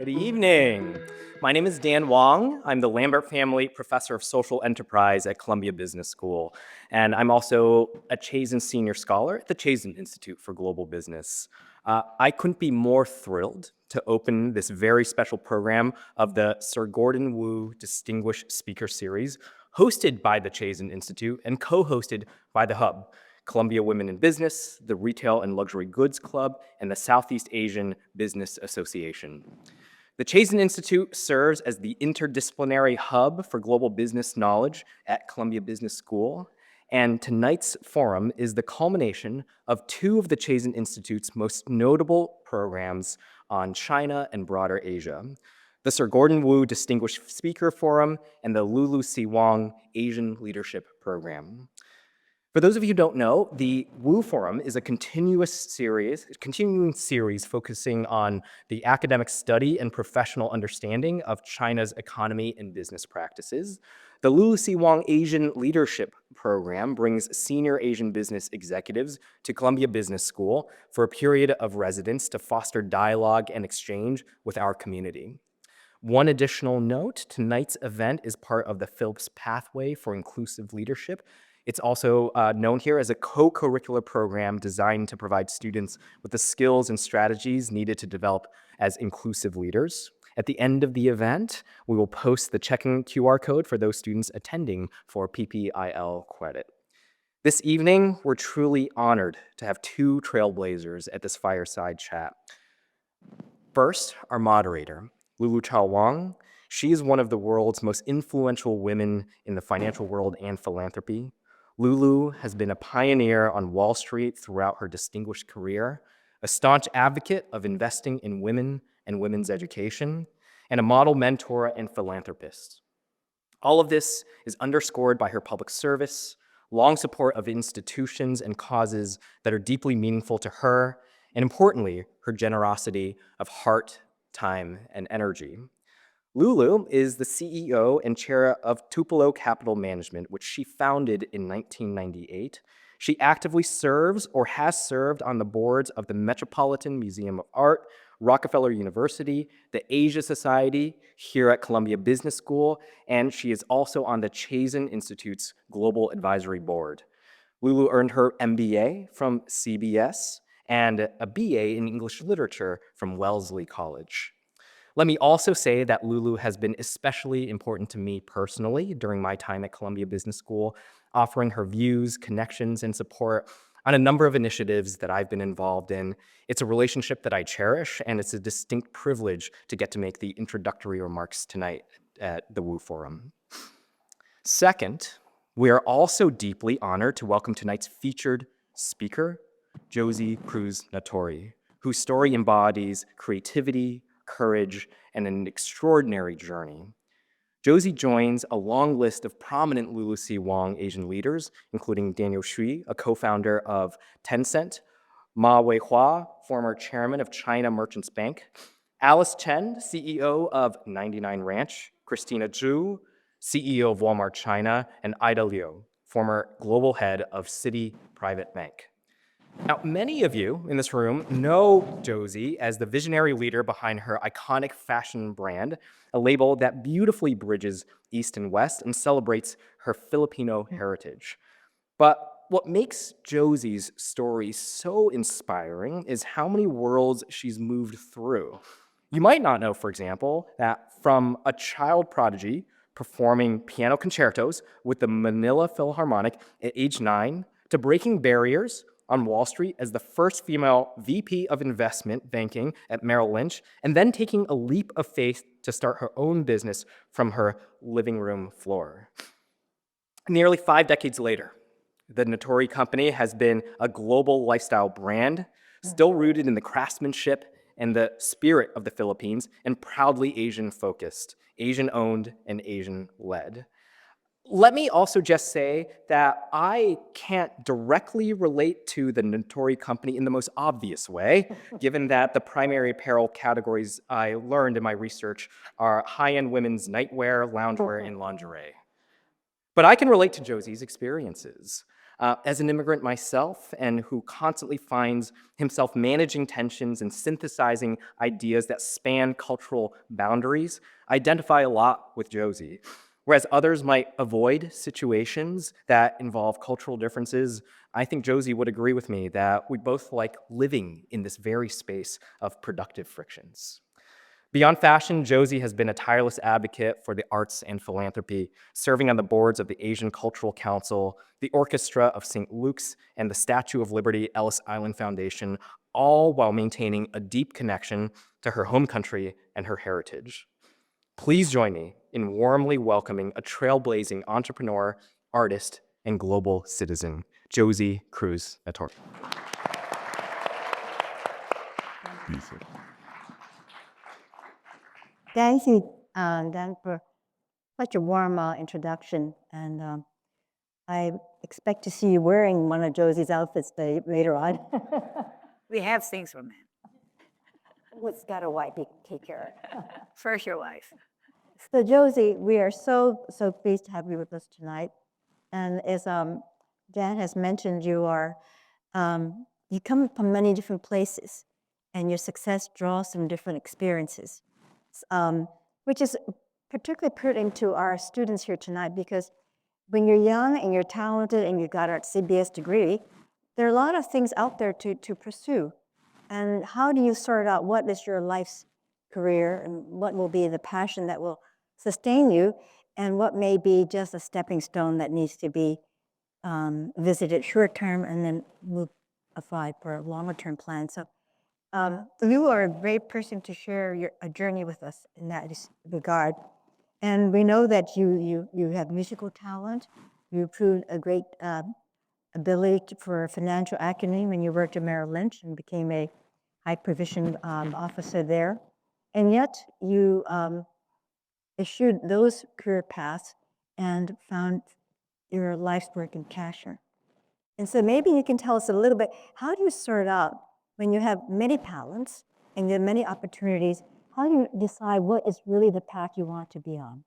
Good evening. My name is Dan Wong. I'm the Lambert Family Professor of Social Enterprise at Columbia Business School, and I'm also a Chazen Senior Scholar at the Chazen Institute for Global Business. I couldn't be more thrilled to open this very special program of the Sir Gordon Wu Distinguished Speaker Series, hosted by the Chazen Institute and co-hosted by the Hub, Columbia Women in Business, the Retail and Luxury Goods Club, and the Southeast Asian Business Association. The Chazen Institute serves as the interdisciplinary hub for global business knowledge at Columbia Business School, and tonight's forum is the culmination of two of the Chazen Institute's most notable programs on China and broader Asia: the Sir Gordon Wu Distinguished Speaker Forum and the Lulu C. Wong Asian Leadership Program. For those of you who don't know, the Wu Forum is a continuing series focusing on the academic study and professional understanding of China's economy and business practices. The Lulu C. Wong Asian Leadership Program brings senior Asian business executives to Columbia Business School for a period of residence to foster dialogue and exchange with our community. One additional note, tonight's event is part of the Phillips Pathway for Inclusive Leadership. It's also known here as a co-curricular program designed to provide students with the skills and strategies needed to develop as inclusive leaders. At the end of the event, we will post the check-in QR code for those students attending for PPIL credit. This evening, we're truly honored to have two trailblazers at this fireside chat. First, our moderator, Lulu Chao Wong. She is one of the world's most influential women in the financial world and philanthropy. Lulu has been a pioneer on Wall Street throughout her distinguished career, a staunch advocate of investing in women and women's education, and a model mentor and philanthropist. All of this is underscored by her public service, long support of institutions and causes that are deeply meaningful to her, and importantly, her generosity of heart, time, and energy. Lulu is the CEO and chair of Tupelo Capital Management, which she founded in 1998. She actively serves or has served on the boards of the Metropolitan Museum of Art, Rockefeller University, the Asia Society here at Columbia Business School, and she is also on the Chazen Institute's Global Advisory Board. Lulu earned her MBA from CBS and a BA in English Literature from Wellesley College. Let me also say that Lulu has been especially important to me personally during my time at Columbia Business School, offering her views, connections, and support on a number of initiatives that I've been involved in. It's a relationship that I cherish, and it's a distinct privilege to get to make the introductory remarks tonight at the Wu Forum. Second, we are also deeply honored to welcome tonight's featured speaker, Josie Cruz Natori, whose story embodies creativity, courage, and an extraordinary journey. Josie joins a long list of prominent Lulu C. Wong Asian leaders, including Daniel Xu, a co-founder of Tencent, Ma Weihua, former chairman of China Merchants Bank, Alice Chen, CEO of 99 Ranch, Christina Zhu, CEO of Walmart China, and Ida Liu, former global head of Citi Private Bank. Now, many of you in this room know Josie as the visionary leader behind her iconic fashion brand, a label that beautifully bridges East and West and celebrates her Filipino heritage. But what makes Josie's story so inspiring is how many worlds she's moved through. You might not know, for example, that from a child prodigy performing piano concertos with the Manila Philharmonic at age 9 to breaking barriers on Wall Street as the first female VP of investment banking at Merrill Lynch, and then taking a leap of faith to start her own business from her living room floor. Nearly 5 decades later, the Natori company has been a global lifestyle brand, still rooted in the craftsmanship and the spirit of the Philippines, and proudly Asian-focused, Asian-owned, and Asian-led. Let me also just say that I can't directly relate to the Natori company in the most obvious way, given that the primary apparel categories I learned in my research are high-end women's nightwear, loungewear, and lingerie. But I can relate to Josie's experiences. As an immigrant myself, and who constantly finds himself managing tensions and synthesizing ideas that span cultural boundaries, I identify a lot with Josie. Whereas others might avoid situations that involve cultural differences, I think Josie would agree with me that we both like living in this very space of productive frictions. Beyond fashion, Josie has been a tireless advocate for the arts and philanthropy, serving on the boards of the Asian Cultural Council, the Orchestra of St. Luke's, and the Statue of Liberty Ellis Island Foundation, all while maintaining a deep connection to her home country and her heritage. Please join me in warmly welcoming a trailblazing entrepreneur, artist, and global citizen, Josie Cruz Natori. Thank you, Dan, for such a warm introduction. And I expect to see you wearing one of Josie's outfits later on. We have things for men. What's got a wife, you can take care of. First, your wife. So Josie, we are so pleased to have you with us tonight. And as Dan has mentioned, you come from many different places, and your success draws from different experiences, which is particularly pertinent to our students here tonight, because when you're young and you're talented and you got a CBS degree, there are a lot of things out there to pursue. And how do you sort out what is your life's career and what will be the passion that will sustain you, and what may be just a stepping stone that needs to be visited short term and then move aside for a longer term plan. So you are a great person to share a journey with us in that regard. And we know that you have musical talent. You proved a great ability for financial acumen when you worked at Merrill Lynch and became a high provision officer there. And yet you eschewed those career paths and found your life's work in cashier. And so maybe you can tell us a little bit, how do you sort out when you have many talents and you have many opportunities, how do you decide what is really the path you want to be on?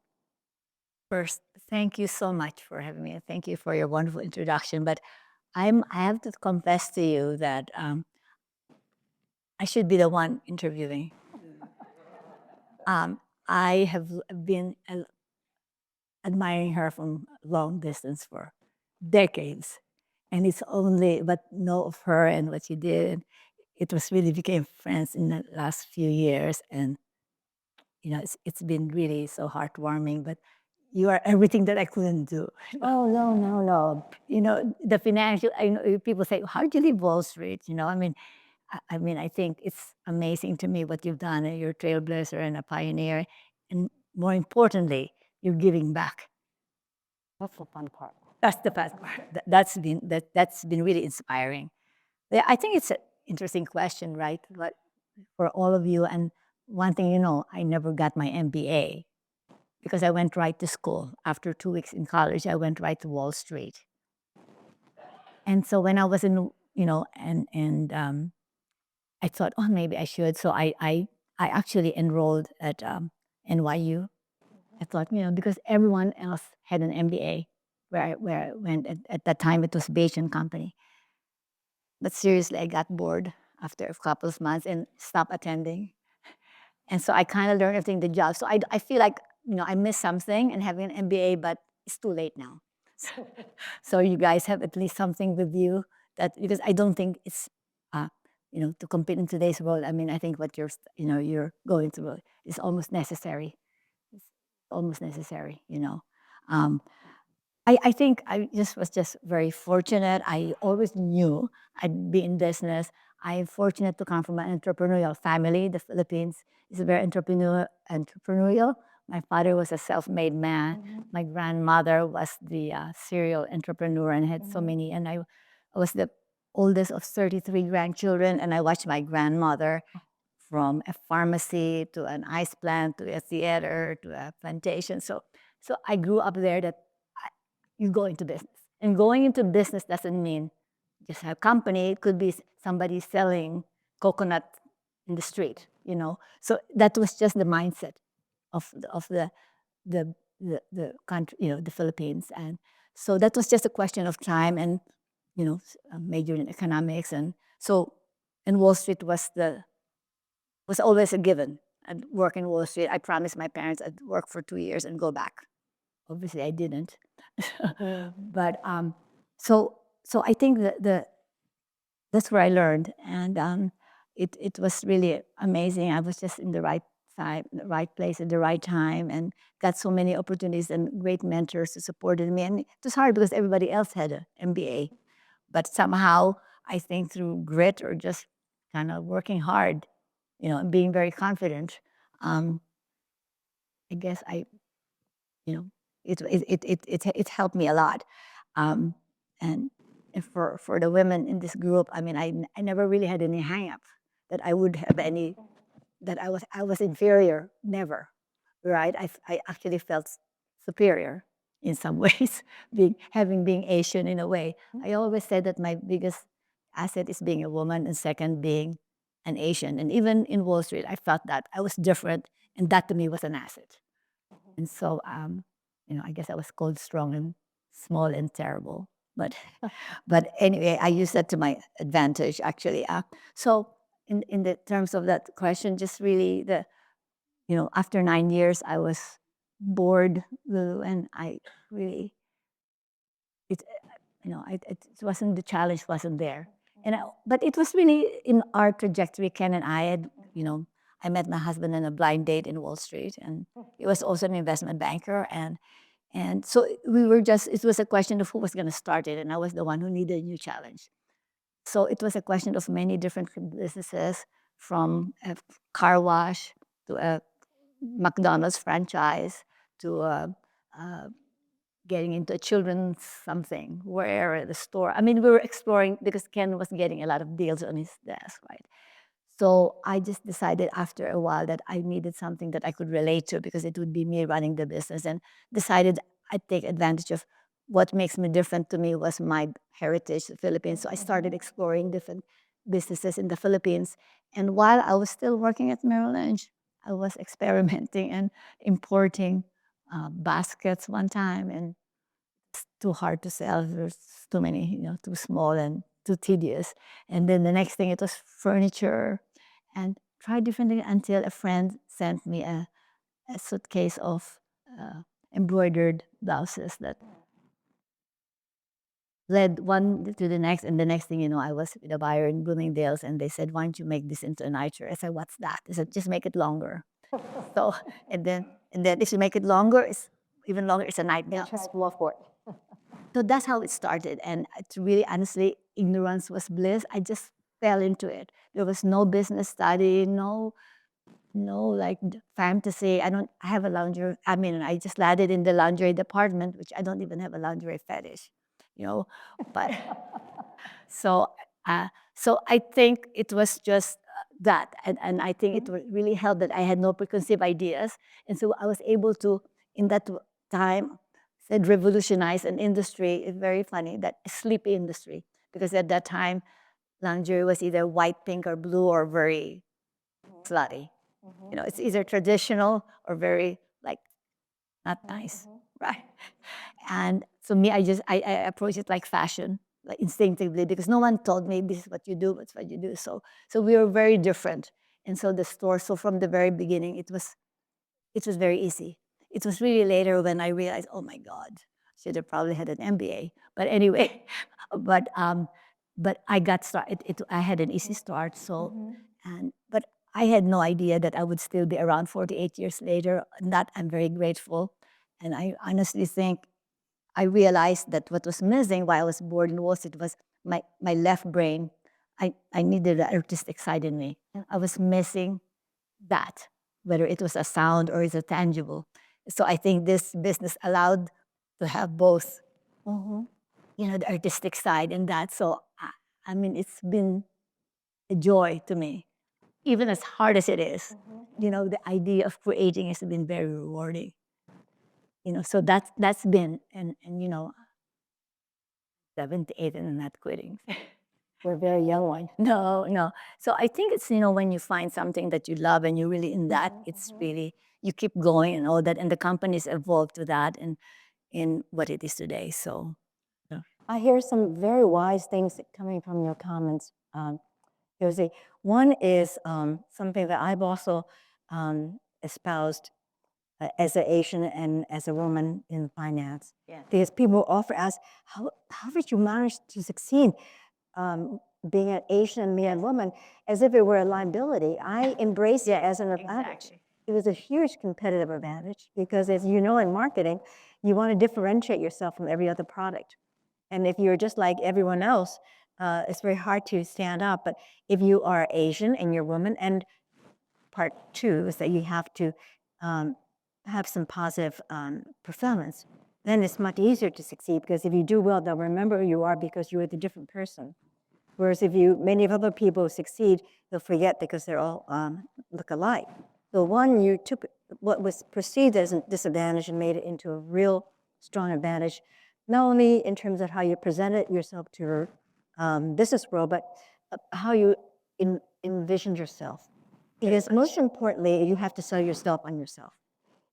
First, thank you so much for having me. Thank you for your wonderful introduction. But I have to confess to you that I should be the one interviewing. I have been admiring her from long distance for decades. And it's only what know of her and what she did. It was really became friends in the last few years. And it's been really so heartwarming, but you are everything that I couldn't do. Oh, no. The financial, people say, how did you leave Wall Street? I think it's amazing to me what you've done. You're a trailblazer and a pioneer. And more importantly, you're giving back. That's the fun part. That's the best part. That's been really inspiring. Yeah, I think it's an interesting question, right? But for all of you, and one thing I never got my MBA because I went right to school. After 2 weeks in college, I went right to Wall Street. And so when I was in, I thought, oh, maybe I should. So I actually enrolled at NYU. I thought, because everyone else had an MBA where I went. At that time, it was Bayesian company. But seriously, I got bored after a couple of months and stopped attending. And so I kind of learned everything the job. So I feel like, I missed something and having an MBA, but it's too late now. So you guys have at least something with you because I don't think it's, to compete in today's world. I mean, I think what you're going through is almost necessary. It's almost necessary. I think I was just very fortunate. I always knew I'd be in business. I'm fortunate to come from an entrepreneurial family. The Philippines is very entrepreneurial. My father was a self-made man. My grandmother was the serial entrepreneur and had so many. And I was the oldest of 33 grandchildren. And I watched my grandmother from a pharmacy to an ice plant to a theater to a plantation. So I grew up there that you go into business. And going into business doesn't mean just a company. It could be somebody selling coconut in the street, So that was just the mindset of the country, the Philippines. And so that was just a question of time. And majored in economics, and so in Wall Street was always a given. I'd work in Wall Street. I promised my parents I'd work for 2 years and go back. Obviously, I didn't. But so I think that's where I learned, and it was really amazing. I was just in the right time, the right place at the right time, and got so many opportunities and great mentors who supported me. And it was hard because everybody else had an MBA, but somehow I think through grit or just kind of working hard, and being very confident, I guess you know, it helped me a lot. Um, and for the women in this group, I mean, I never really had any hang-up that I would have any, that I was inferior, never, right? I actually felt superior in some ways, being Asian in a way. I always said that my biggest asset is being a woman, and second being an Asian. And even in Wall Street, I felt that I was different, and that to me was an asset. And so, I guess I was called strong and small and terrible. But, but anyway, I use that to my advantage, actually. So, in the terms of that question, just really after 9 years, I was bored, Lulu, and I really, it, it wasn't, the challenge wasn't there. But it was really in our trajectory. Ken and I had, I met my husband on a blind date in Wall Street, and he was also an investment banker, and so we were just, it was a question of who was going to start it, and I was the one who needed a new challenge. So it was a question of many different businesses, from a car wash to a McDonald's franchise to getting into a children's something, where at the store. I mean, we were exploring because Ken was getting a lot of deals on his desk, right? So I just decided after a while that I needed something that I could relate to, because it would be me running the business, and decided I'd take advantage of what makes me different. To me was my heritage, the Philippines. So I started exploring different businesses in the Philippines. And while I was still working at Merrill Lynch, I was experimenting and importing baskets one time, and it's too hard to sell. There's too many, too small and too tedious. And then the next thing, it was furniture, and tried different things until a friend sent me a suitcase of embroidered blouses that led one to the next. And the next thing you know, I was with a buyer in Bloomingdale's, and they said, "Why don't you make this into a nightshirt?" I said, "What's that?" They said, "Just make it longer." So, and then if you make it longer, it's even longer, it's a nightgown. So that's how it started. And it's really, honestly, ignorance was bliss. I just fell into it. There was no business study, no like fantasy. I have a laundry. I mean, I just landed in the laundry department, which I don't even have a laundry fetish, but so I think it was just that, and I think it really helped that I had no preconceived ideas, and so I was able to, in that time, said revolutionize an industry. It's very funny, that sleepy industry, because at that time, lingerie was either white, pink, or blue, or very slutty. It's either traditional or very like not nice, right? And so me, I approach it like fashion, like instinctively, because no one told me this is what you do, it's what you do. So we were very different. And so the store, so from the very beginning, it was very easy. It was really later when I realized, oh my God, should have probably had an MBA. But anyway, but I got started. I had an easy start. So but I had no idea that I would still be around 48 years later. And that I'm very grateful. And I honestly think I realized that what was missing while I was bored in Wall Street was my left brain. I needed the artistic side in me. I was missing that, whether it was a sound or it's a tangible. So I think this business allowed to have both, the artistic side and that. So I mean, it's been a joy to me, even as hard as it is. The idea of creating has been very rewarding. So that's been, and 78 and I'm not quitting. We're very young one. No. So I think it's, when you find something that you love and you're really in that, it's really, you keep going and all that. And the company's evolved to that and in what it is today. So I hear some very wise things coming from your comments, Josie. One is something that I've also espoused as an Asian and as a woman in finance. Yeah. Because people often ask, how did you manage to succeed being an Asian and Mian woman, as if it were a liability? I embrace it as an advantage. Exactly. It was a huge competitive advantage because, as you know, in marketing, you want to differentiate yourself from every other product. And if you're just like everyone else, it's very hard to stand out. But if you are Asian and you're a woman, and part two is that you have to have some positive performance, then it's much easier to succeed, because if you do well, they'll remember who you are because you were the different person. Whereas if many of other people succeed, they'll forget because they're all look alike. So one, you took what was perceived as a disadvantage and made it into a real strong advantage, not only in terms of how you presented yourself to your business world, but how you envisioned yourself. Because most importantly, you have to sell yourself on yourself.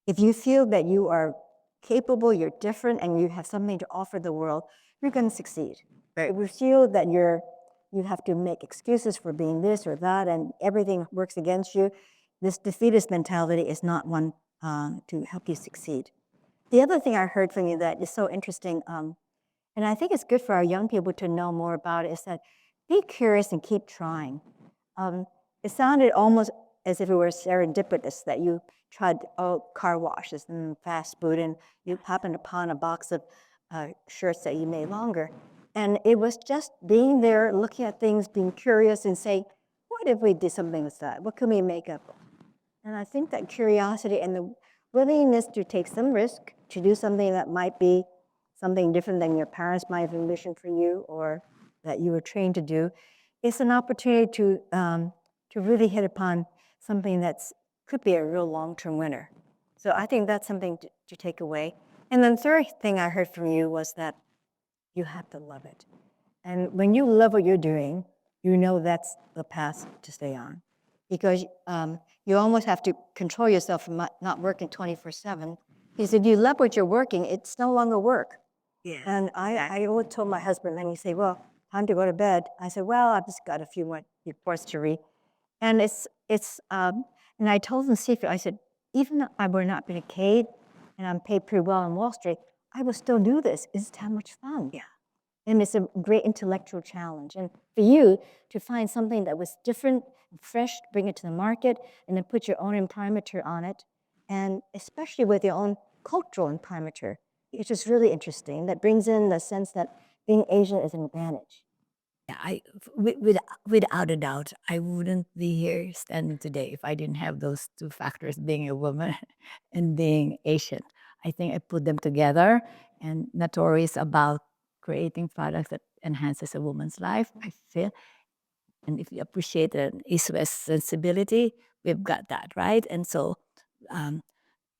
If you feel that you are capable, you're different, and you have something to offer the world, you're going to succeed. If you feel that you have to make excuses for being this or that, and everything works against you, this defeatist mentality is not one to help you succeed. The other thing I heard from you that is so interesting, and I think it's good for our young people to know more about it, is that be curious and keep trying. It sounded almost as if it were serendipitous that you tried car washes and fast food, and you happened upon a box of shirts that you made longer. And it was just being there, looking at things, being curious, and saying, what if we did something with that? What can we make up? And I think that curiosity and the willingness to take some risk, to do something that might be something different than your parents might have envisioned for you or that you were trained to do, is an opportunity to really hit upon something that's could be a real long-term winner. So I think that's something to take away. And then the third thing I heard from you was that you have to love it. And when you love what you're doing, you know that's the path to stay on. Because you almost have to control yourself from not working 24/7. Because if you love what you're working, it's no longer work. Yes. And I always told my husband, and he said, well, time to go to bed. I said, well, I've just got a few more reports to read. And and I told him secret, I said, even if I were not being paid, and I'm paid pretty well on Wall Street, I would still do this. It's that much fun. Yeah. And it's a great intellectual challenge. And for you to find something that was different, fresh, bring it to the market, and then put your own imprimatur on it, and especially with your own cultural imprimatur, it's just really interesting. That brings in the sense that being Asian is an advantage. Yeah, without a doubt, I wouldn't be here standing today if I didn't have those two factors, being a woman and being Asian. I think I put them together, and Natori is about creating products that enhances a woman's life, I feel. And if you appreciate the East-West sensibility, we've got that, right? And so, um,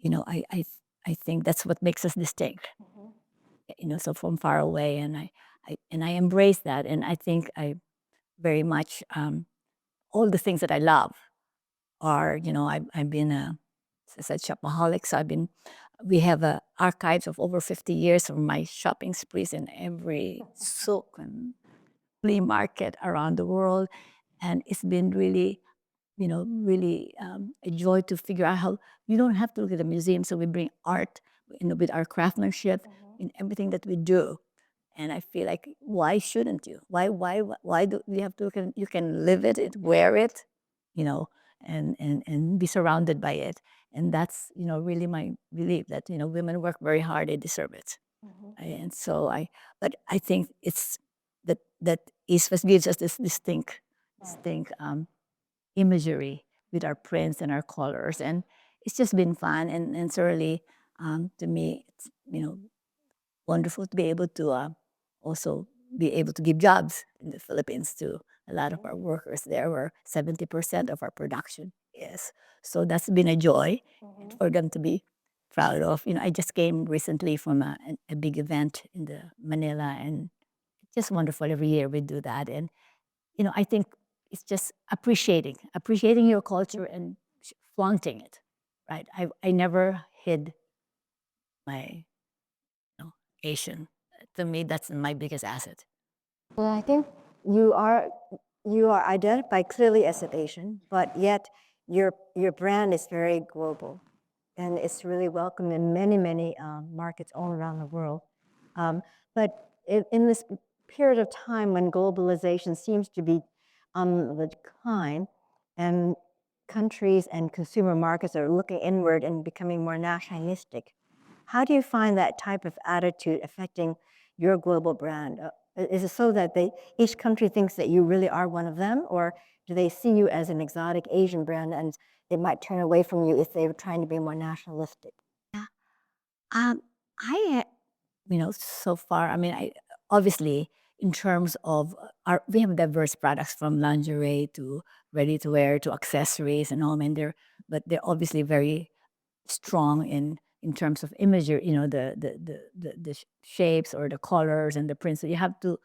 I think that's what makes us distinct. So from far away, and I embrace that, and I think I very much all the things that I love are, I've been as I said, shopaholic. So we have archives of over 50 years of my shopping sprees in every souk and flea market around the world, and it's been really, really a joy to figure out how you don't have to look at a museum. So we bring art, with our craftsmanship in everything that we do. And I feel like, why shouldn't you? Why do you have to? You can live it, wear it, and be surrounded by it. And that's really my belief that women work very hard, they deserve it. And so but I think it's that East West gives us this distinct imagery with our prints and our colors, and it's just been fun, and certainly to me, it's wonderful to be able to also be able to give jobs in the Philippines to a lot of our workers there, where 70% of our production is. So that's been a joy for them to be proud of. I just came recently from a big event in the Manila, and it's just wonderful. Every year we do that, and I think it's just appreciating your culture and flaunting it, right? I never hid my Asian to me, that's my biggest asset. Well, I think you are identified clearly as an Asian, but yet your brand is very global, and it's really welcome in many markets all around the world. But in this period of time when globalization seems to be on the decline, and countries and consumer markets are looking inward and becoming more nationalistic, how do you find that type of attitude affecting your global brand? Is it so that each country thinks that you really are one of them, or do they see you as an exotic Asian brand and they might turn away from you if they're trying to be more nationalistic? Yeah. I, so far, I mean, obviously, in terms of we have diverse products from lingerie to ready to wear to accessories and all, and but they're obviously very strong in terms of imagery, the shapes or the colors and the prints. So you have to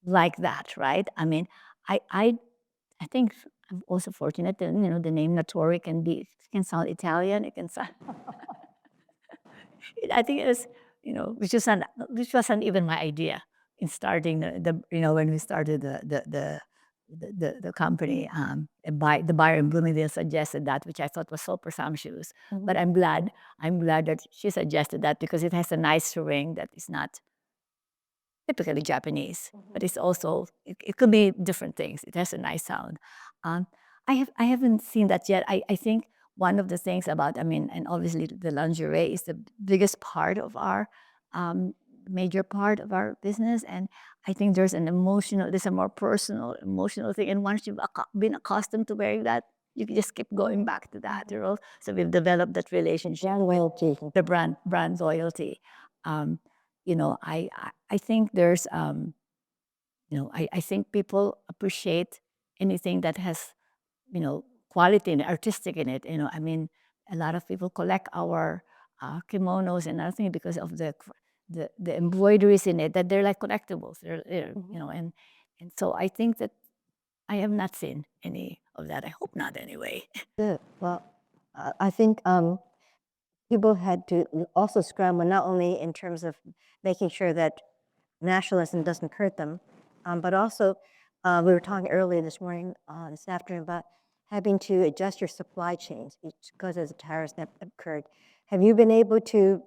like that, right? I mean, I think I'm also fortunate that the name Natori can sound Italian. It can sound. I think it's which wasn't even my idea in starting when we started the company. The buyer in Bloomingdale suggested that, which I thought was so presumptuous. But I'm glad that she suggested that because it has a nice ring that is not typically Japanese, but it's also it could be different things. It has a nice sound. Um, I haven't seen that yet. I think one of the things about, I mean, and obviously the lingerie is the biggest part of our major part of our business, and I think there's a more personal, emotional thing. And once you've been accustomed to wearing that, you can just keep going back to that. So we've developed that relationship, Brand loyalty. the brand loyalty. Um, I think there's I think people appreciate anything that has quality and artistic in it. I mean, a lot of people collect our kimonos and other things because of the embroideries in it, that they're like collectibles. And so I think that I have not seen any of that. I hope not, anyway. Good. Well, I think people had to also scramble not only in terms of making sure that nationalism doesn't hurt them, but also we were talking earlier this morning, this afternoon, about having to adjust your supply chains because as the tariffs have occurred. Have you been able to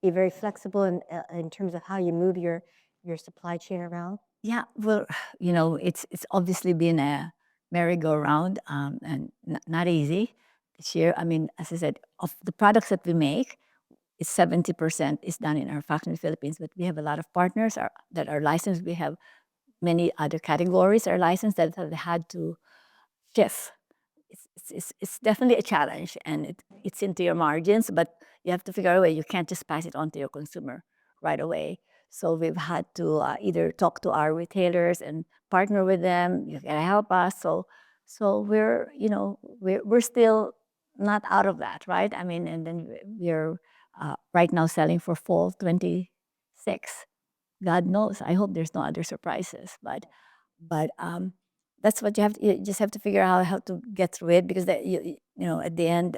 be very flexible in terms of how you move your supply chain around? Yeah, well, it's obviously been a merry-go-round, and not easy this year. I mean, as I said, of the products that we make, it's 70% is done in our factory in the Philippines, but we have a lot of partners that are licensed. We have many other categories are licensed that have had to shift. It's definitely a challenge, and it's into your margins, but you have to figure out a way. You can't just pass it on to your consumer right away. So we've had to either talk to our retailers and partner with them. You gotta help us. So we're still not out of that, right? I mean, and then we're right now selling for fall 26. God knows. I hope there's no other surprises, but that's what you just have to figure out how to get through it, because at the end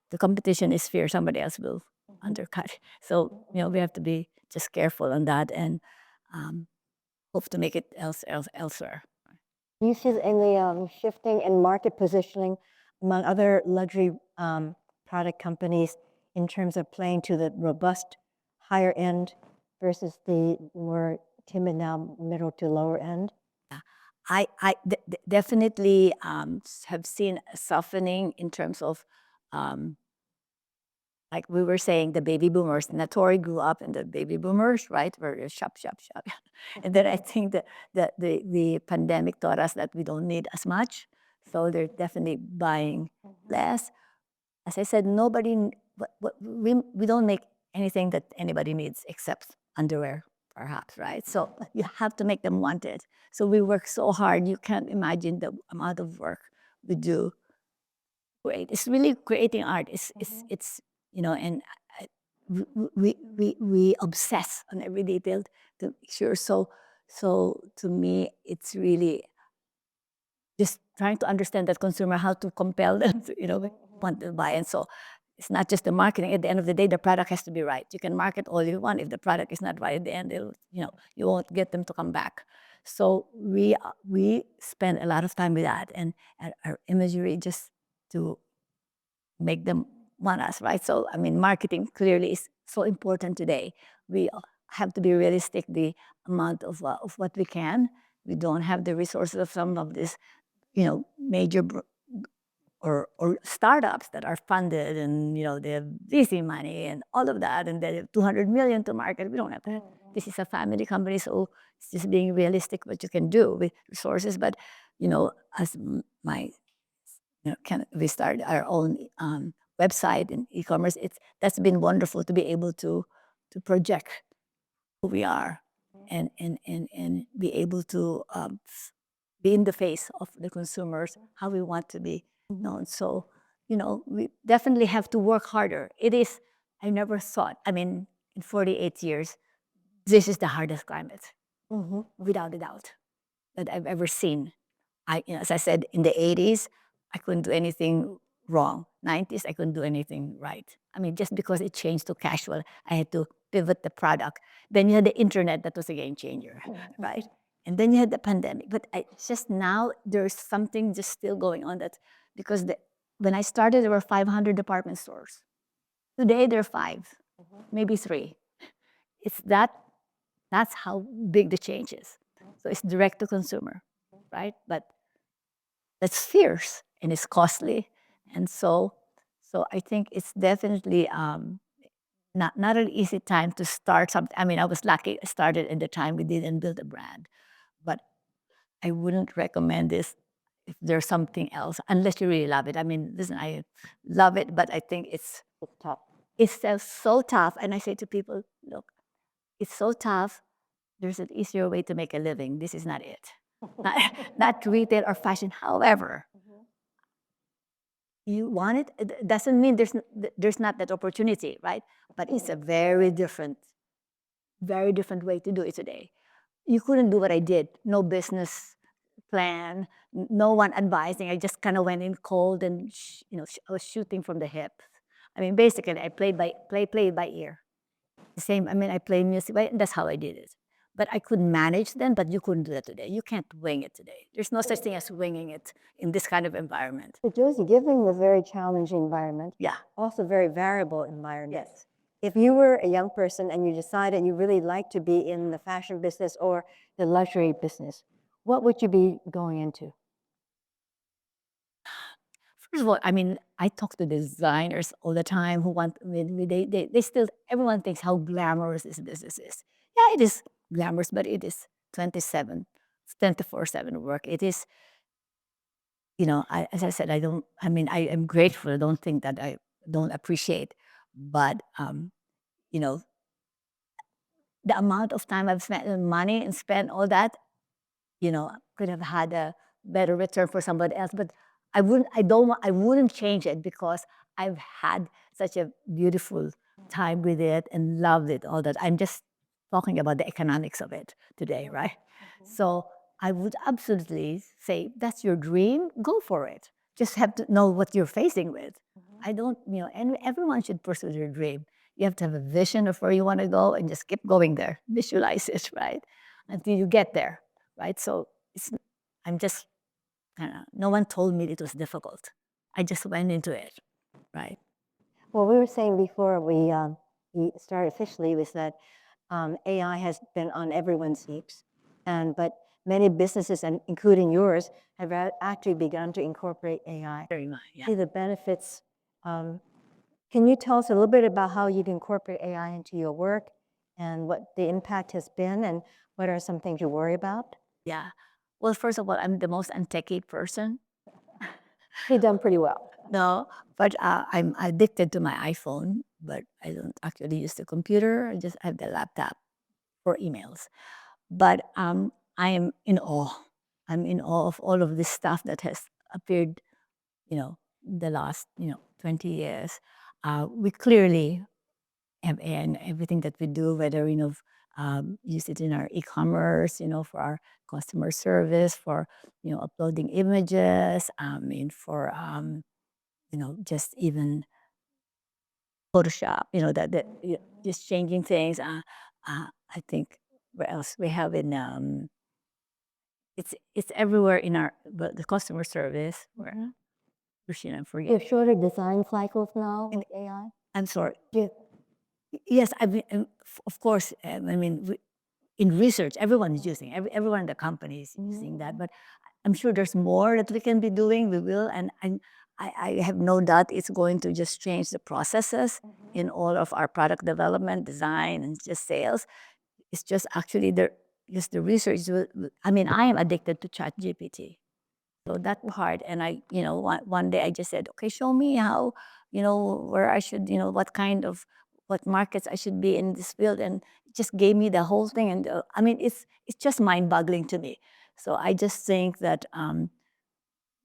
the competition is fear somebody else will undercut. So we have to be just careful on that and hope to make it elsewhere. Do you see any shifting in market positioning among other luxury product companies in terms of playing to the robust higher end versus the more timid now middle to lower end? Definitely have seen a softening in terms of, like we were saying, the baby boomers. Natori grew up in the baby boomers, right? Where shop, shop, shop. And then I think that the pandemic taught us that we don't need as much. So they're definitely buying less. As I said, we don't make anything that anybody needs except underwear, perhaps, right? So you have to make them want it. So we work so hard. You can't imagine the amount of work we do. Great. It's really creating art. It's and we obsess on every detail to make sure. So to me, it's really just trying to understand that consumer, how to compel them to want to buy. And so It's not just the marketing. At the end of the day, the product has to be right. You can market all you want. If the product is not right at the end, you won't get them to come back. So we spend a lot of time with that and our imagery just to make them want us, right? So I mean, marketing clearly is so important today. We have to be realistic. The amount of what we can. We don't have the resources of some of these, major or startups that are funded and they have VC money and all of that, and they have 200 million to market. We don't have that. This is a family company, so it's just being realistic what you can do with resources. But as my we started our own website and e-commerce. That's been wonderful to be able to project who we are and be able to be in the face of the consumers, how we want to be known. So, we definitely have to work harder. It is, I never thought, I mean, in 48 years, this is the hardest climate, without a doubt, that I've ever seen. As I said, in the 80s, I couldn't do anything wrong. 90s, I couldn't do anything right. I mean, just because it changed to casual, I had to pivot the product. Then you had the internet that was a game changer, right? And then you had the pandemic. But it's just now there's something just still going on that because when I started, there were 500 department stores. Today, there are 5, maybe 3. That's how big the change is. So it's direct to consumer, right? But that's fierce and it's costly. And so I think it's definitely not an easy time to start something. I mean, I was lucky I started at the time we didn't build a brand, but I wouldn't recommend this if there's something else, unless you really love it. I mean, listen, I love it, but I think it's tough. It's so tough. And I say to people, look, it's so tough. There's an easier way to make a living. This is not it. Not retail or fashion. However, you want it. It doesn't mean there's not that opportunity, right? But it's a very different way to do it today. You couldn't do what I did. No business plan, no one advising. I just kind of went in cold and I was shooting from the hip. I mean, basically, I played by ear. The same. I mean, I play music. That's how I did it. But I could manage then. But you couldn't do that today. You can't wing it today. There's no such thing as winging it in this kind of environment. So Josie, given the very challenging environment, Yeah. also very variable environment. Yes. If you were a young person and you decided you really like to be in the fashion business or the luxury business, what would you be going into? First of all, I mean, I talk to designers all the time who want. I mean, they still. Everyone thinks how glamorous this business is. Yeah, it is glamorous, but it is 24/7 work. It is. As I said, I don't. I mean, I am grateful. I don't think that I don't appreciate, but you know, the amount of time I've spent and money and spent all that, could have had a better return for somebody else. But I wouldn't change it because I've had such a beautiful time with it and loved it, all that. I'm just talking about the economics of it today, right? So I would absolutely say that's your dream, go for it. Just have to know what you're facing with. I don't, and everyone should pursue their dream. You have to have a vision of where you want to go and just keep going there. Visualize it, right? Until you get there, right? So I'm just, no one told me it was difficult. I just went into it, right? Well, we were saying before we started officially was that AI has been on everyone's lips, but many businesses, and including yours, have actually begun to incorporate AI. Very much, yeah. See the benefits. Can you tell us a little bit about how you incorporate AI into your work and what the impact has been and what are some things you worry about? Yeah. Well, first of all, I'm the most untechy person. You've done pretty well. No, but I'm addicted to my iPhone, but I don't actually use the computer. I just have the laptop for emails. But I am in awe. I'm in awe of all of this stuff that has appeared, the last, 20 years. We clearly have AI in everything that we do, whether, use it in our e-commerce, for our customer service, for, uploading images, for, just even Photoshop, just changing things. I think where else we have in it's everywhere in our the customer service. Where Christina, I You forget. have shorter design cycles now with AI? I'm sorry. Yeah. Yes, I mean, of course. I mean, in research, everyone is using. Everyone in the company is using that. But I'm sure there's more that we can be doing. We will, and I have no doubt it's going to just change the processes in all of our product development, design, and just sales. It's just actually just the research. I mean, I am addicted to ChatGPT. So that part, and one day I just said, okay, show me how, where I should, what markets I should be in this field, and it just gave me the whole thing. And I mean, it's just mind-boggling to me. So I just think that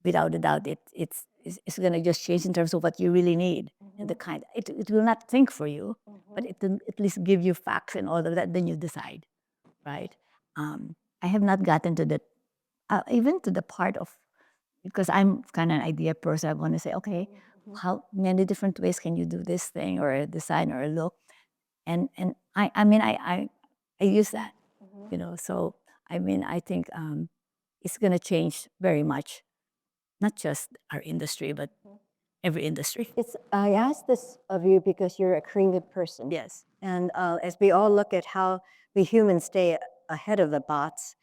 without a doubt, it's going to just change in terms of what you really need and the kind. It will not think for you, but it will at least give you facts and all of that. Then you decide, right? I have not gotten to the even to the part of, because I'm kind of an idea person. I want to say, okay, how many different ways can you do this thing or a design or a look? And I mean I use that, So I mean I think it's gonna change very much, not just our industry, but every industry. I ask this of you because you're a creative person. Yes. And as we all look at how we humans stay ahead of the bots,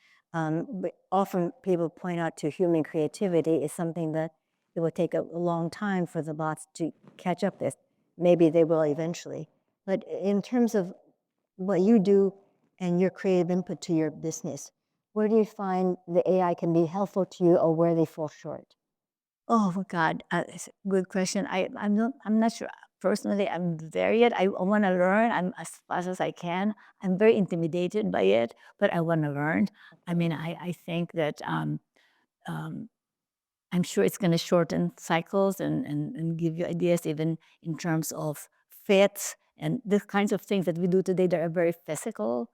often people point out to human creativity is something that it will take a long time for the bots to catch up with. Maybe they will eventually. But in terms of what you do and your creative input to your business, where do you find the AI can be helpful to you or where they fall short? Oh my God, it's a good question. I'm not sure. Personally, I'm there yet. I want to learn. I'm as fast as I can. I'm very intimidated by it, but I want to learn. I mean, I think that um, I'm sure it's going to shorten cycles and give you ideas, even in terms of fits and the kinds of things that we do today that are very physical.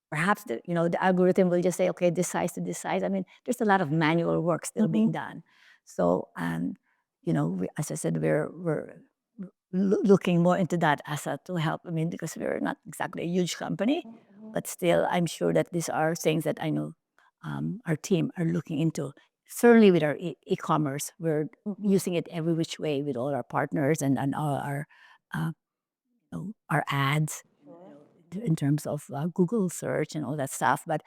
Perhaps the algorithm will just say, okay, this size to this size. I mean, there's a lot of manual work still being done. So, as I said, we're looking more into that as to help. I mean, because we're not exactly a huge company, but still, I'm sure that these are things that I know our team are looking into. Certainly, with our e-commerce, we're using it every which way with all our partners and all uh, our ads in terms of Google search and all that stuff. But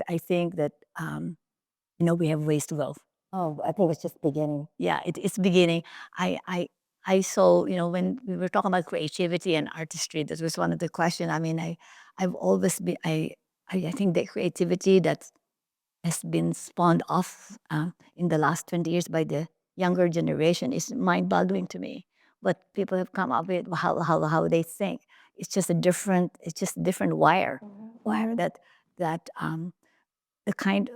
I think that we have ways to go. Oh, I think it's just beginning. Yeah, it's beginning. I saw, when we were talking about creativity and artistry, that was one of the questions. I mean, I've always been I think the creativity that has been spawned off in the last 20 years by the younger generation is mind-boggling to me. What people have come up with, how they think. It's just a different wire that the kind,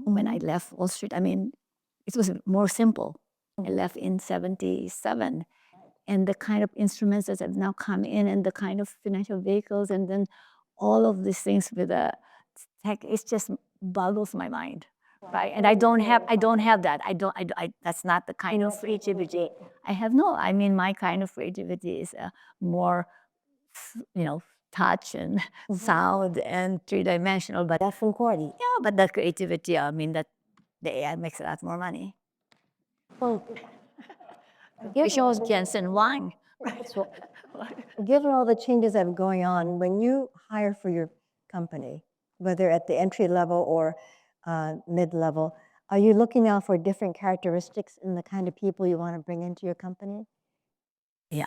when I left Wall Street, I mean, it was more simple. I left in 77, and the kind of instruments that have now come in and the kind of financial vehicles and then all of these things with the tech, it just boggles my mind, right? And I don't have that. That's not the kind of creativity I have. No, I mean, my kind of creativity is more, you know, touch and sound and three-dimensional. But That's important. yeah, but that creativity, I mean, that the AI makes a lot more money. Well, It shows Jensen Wang. so, given all the changes that are going on, when you hire for your company, whether at the entry level or mid-level, are you looking out for different characteristics in the kind of people you want to bring into your company? Yeah,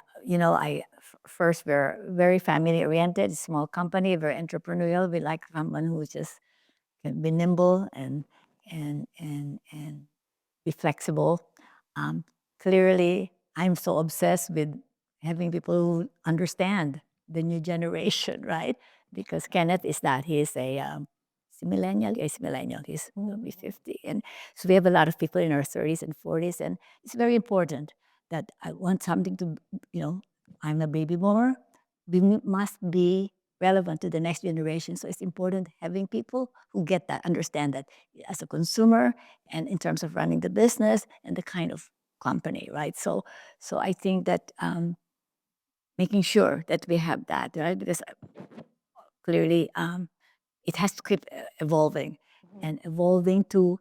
first, we're very family oriented, small company, very entrepreneurial. We like someone who just can be nimble and be flexible. Um, Clearly, I'm so obsessed with having people who understand the new generation, right? Because Kenneth is that he's a millennial. He's millennial. He's will be 50, and so we have a lot of people in our 30s and 40s, and it's very important that I want something to, I'm a baby boomer. We must be relevant to the next generation. So it's important having people who get that, understand that as a consumer and in terms of running the business and the kind of company, right? So I think that making sure that we have that, right? Because clearly it has to keep evolving and evolving to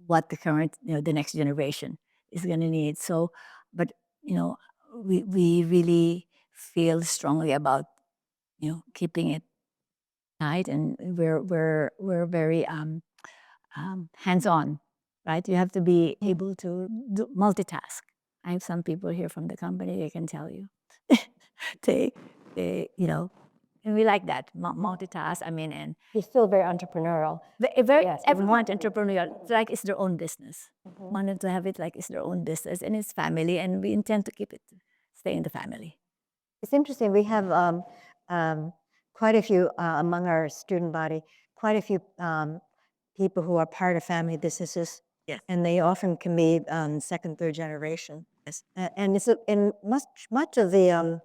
what the current, the next generation is going to need. So, but, we really feel strongly about, keeping it tight, and we're very hands-on, right? You have to be able to multitask. I have some people here from the company, they can tell you. they, and we like that, multitask. I mean, and You're still very entrepreneurial. Yes. everyone entrepreneurial. It's like it's their own business. Wanted to have it like it's their own business, and it's family, and we intend to keep it, stay in the family. It's interesting. We have quite a few among our student body, quite a few people who are part of family businesses. Yes. And they often can be second, third generation. Yes. And it's and much of the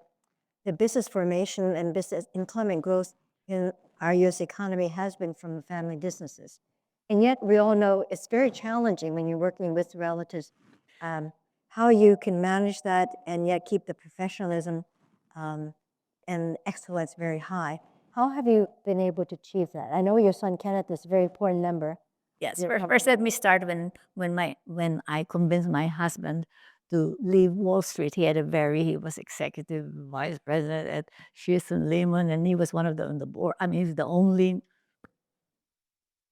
business formation and business employment growth in our U.S. economy has been from the family businesses. And yet we all know it's very challenging when you're working with relatives, how you can manage that and yet keep the professionalism and excellence very high. How have you been able to achieve that? I know your son Kenneth is a very important member. Yes. First, let me start when I convinced my husband to leave Wall Street. He was executive vice president at Shears and Lehman, and he was one of the on the board. I mean, he's the only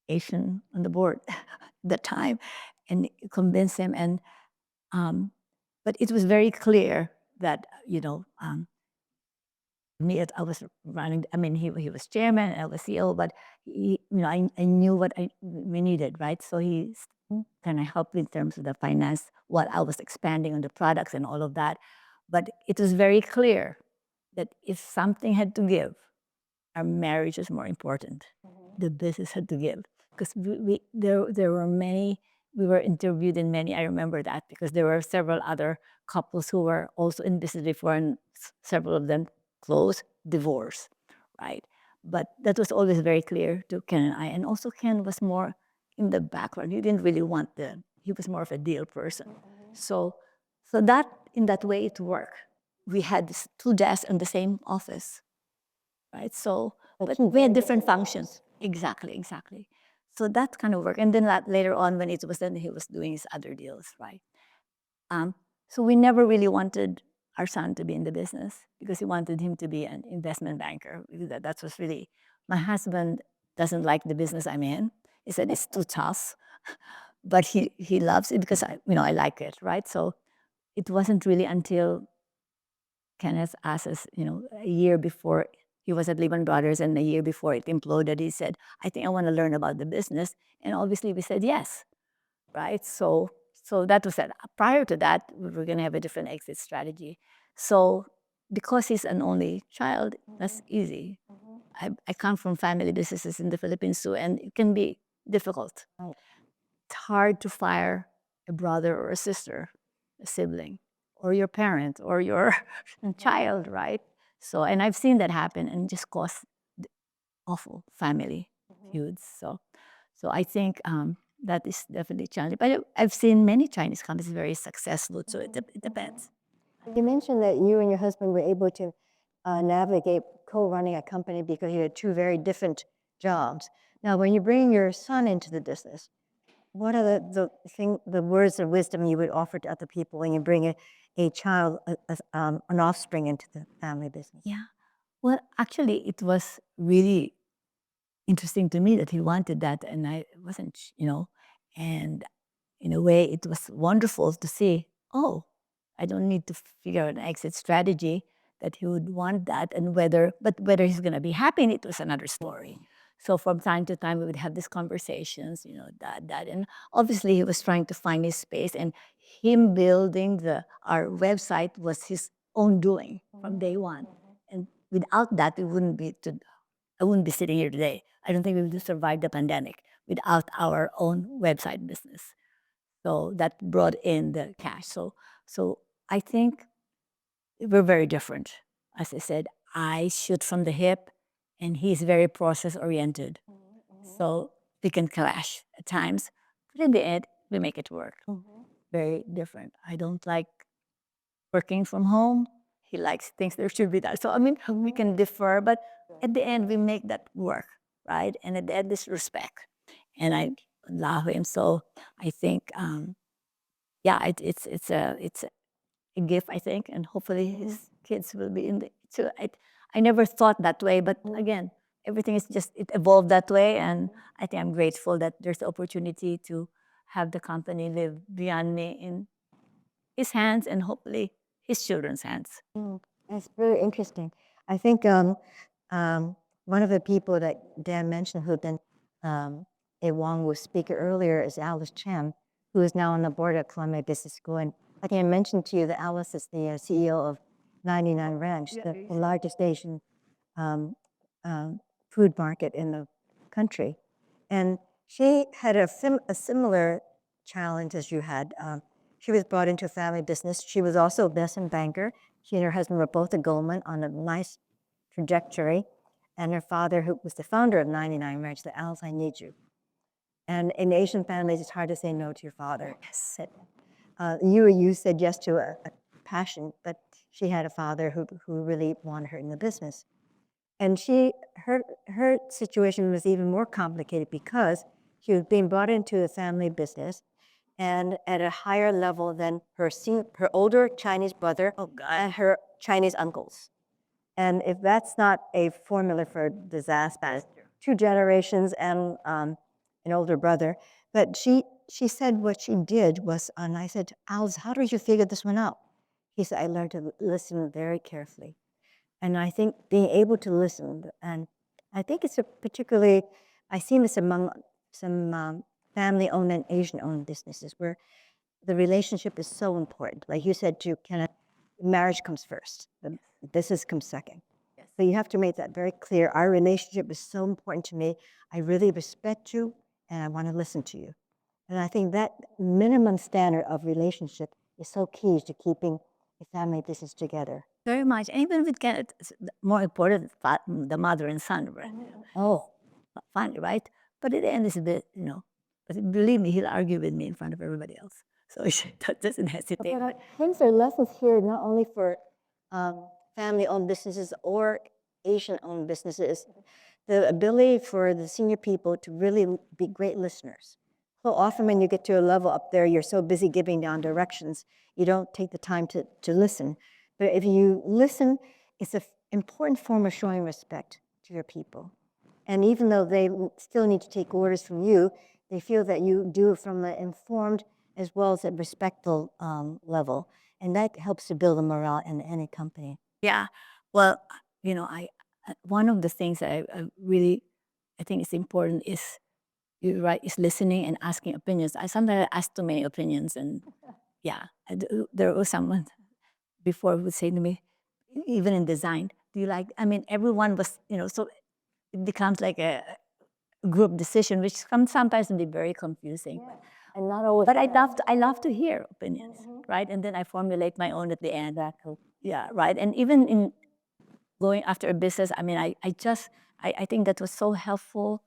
Asian on the board at the time, and convinced him. And but it was very clear that I was running. I mean, he was chairman, and I was CEO, but I knew what we needed, right? So he kind of helped in terms of the finance, what I was expanding on the products and all of that. But it was very clear that if something had to give, our marriage is more important. The business had to give, because there were many. We were interviewed in many. I remember that because there were several other couples who were also in business before, and several of them closed, divorce, right? But that was always very clear to Ken and I. And also Ken was more in the background. He didn't really want he was more of a deal person. So that in that way it worked. We had two desks in the same office, right? So, but we had different functions. Exactly. So that kind of worked. And then later on, when it was done, he was doing his other deals, right? So we never really wanted our son to be in the business, because he wanted him to be an investment banker. That was really, my husband doesn't like the business I'm in. He said it's too tough, but he loves it because I like it, right? So it wasn't really until Kenneth asked us, a year before he was at Lehman Brothers, and a year before it imploded, he said, I think I want to learn about the business. And obviously we said yes, right? So that was it. Prior to that, we were going to have a different exit strategy. So because he's an only child, that's easy. I come from family businesses in the Philippines too, and it can be difficult. It's hard to fire a brother or a sister, a sibling, or your parent, or your child, right? So, and I've seen that happen and just cause awful family feuds. So I think that is definitely challenging. But I've seen many Chinese companies very successful, so it depends. You mentioned that you and your husband were able to navigate co-running a company because you had two very different jobs. Now, when you bring your son into the business, what are the words of wisdom you would offer to other people when you bring a child, an offspring into the family business? Yeah. Well, actually, it was really interesting to me that he wanted that, and I wasn't, and in a way, it was wonderful to see, oh, I don't need to figure out an exit strategy, that he would want that, and whether he's going to be happy in it was another story. So from time to time, we would have these conversations, that. And obviously, he was trying to find his space, and him building our website was his own doing from day one. And without that, I wouldn't be sitting here today. I don't think we would have survived the pandemic without our own website business. So that brought in the cash. So I think we're very different. As I said, I shoot from the hip, and he's very process oriented. So we can clash at times, but in the end, we make it work. Very different. I don't like working from home. he likes things there should be that. So I mean, we can differ, but at the end we make that work, right? And at the end is respect, and I love him. So I think, yeah, it's a gift, I think, and hopefully his kids will be in the. So I never thought that way, but again, everything is just it evolved that way, and I think I'm grateful that there's the opportunity to have the company live beyond me in his hands and hopefully his children's hands. That's really interesting. I think one of the people that Dan mentioned who then a Wong was speaker earlier is Alice Chan, who is now on the board of Columbia Business School. And like I mentioned to you, that Alice is the CEO of 99 Ranch, the largest Asian food market in the country. And she had a similar challenge as you had. She was brought into a family business. She was also a investment banker. She and her husband were both at Goldman on a nice trajectory. And her father, who was the founder of 99 Ranch, said, Alice, I need you. And in Asian families, it's hard to say no to your father. Yes. You said yes to a passion, but she had a father who really wanted her in the business. And her situation was even more complicated because she was being brought into a family business and at a higher level than her older Chinese brother and her Chinese uncles. And if that's not a formula for disaster, 2 generations and an older brother. But she said what she did was, and I said, Alice, how did you figure this one out? He said, I learned to listen very carefully. And I think being able to listen, and I think it's particularly, I've seen this among some family-owned and Asian-owned businesses where the relationship is so important. Like you said, marriage comes first, the business comes second. Yes. So you have to make that very clear. Our relationship is so important to me. I really respect you, and I want to listen to you. And I think that minimum standard of relationship is so key to keeping a family business together. Very much. And even if it can, it's more important, the mother and son, right? Oh, funny, right? But at the end, it's a bit, but believe me, he'll argue with me in front of everybody else. So he doesn't hesitate. But I think there are lessons here not only for family-owned businesses or Asian-owned businesses, the ability for the senior people to really be great listeners. So often when you get to a level up there, you're so busy giving down directions, you don't take the time to listen. But if you listen, it's an important form of showing respect to your people. And even though they still need to take orders from you, they feel that you do it from an informed as well as a respectful level. And that helps to build a morale in any company. Yeah. Well, one of the things that I think is important is, you're right, is listening and asking opinions. I sometimes ask too many opinions, and yeah, there was someone before who would say to me, even in design, do you like, I mean, everyone was, so it becomes like a group decision, which sometimes can be very confusing. Yeah. And not always. But I love to hear opinions, right? And then I formulate my own at the end. Exactly. Yeah, right. And even in going after a business, I mean, I think that was so helpful.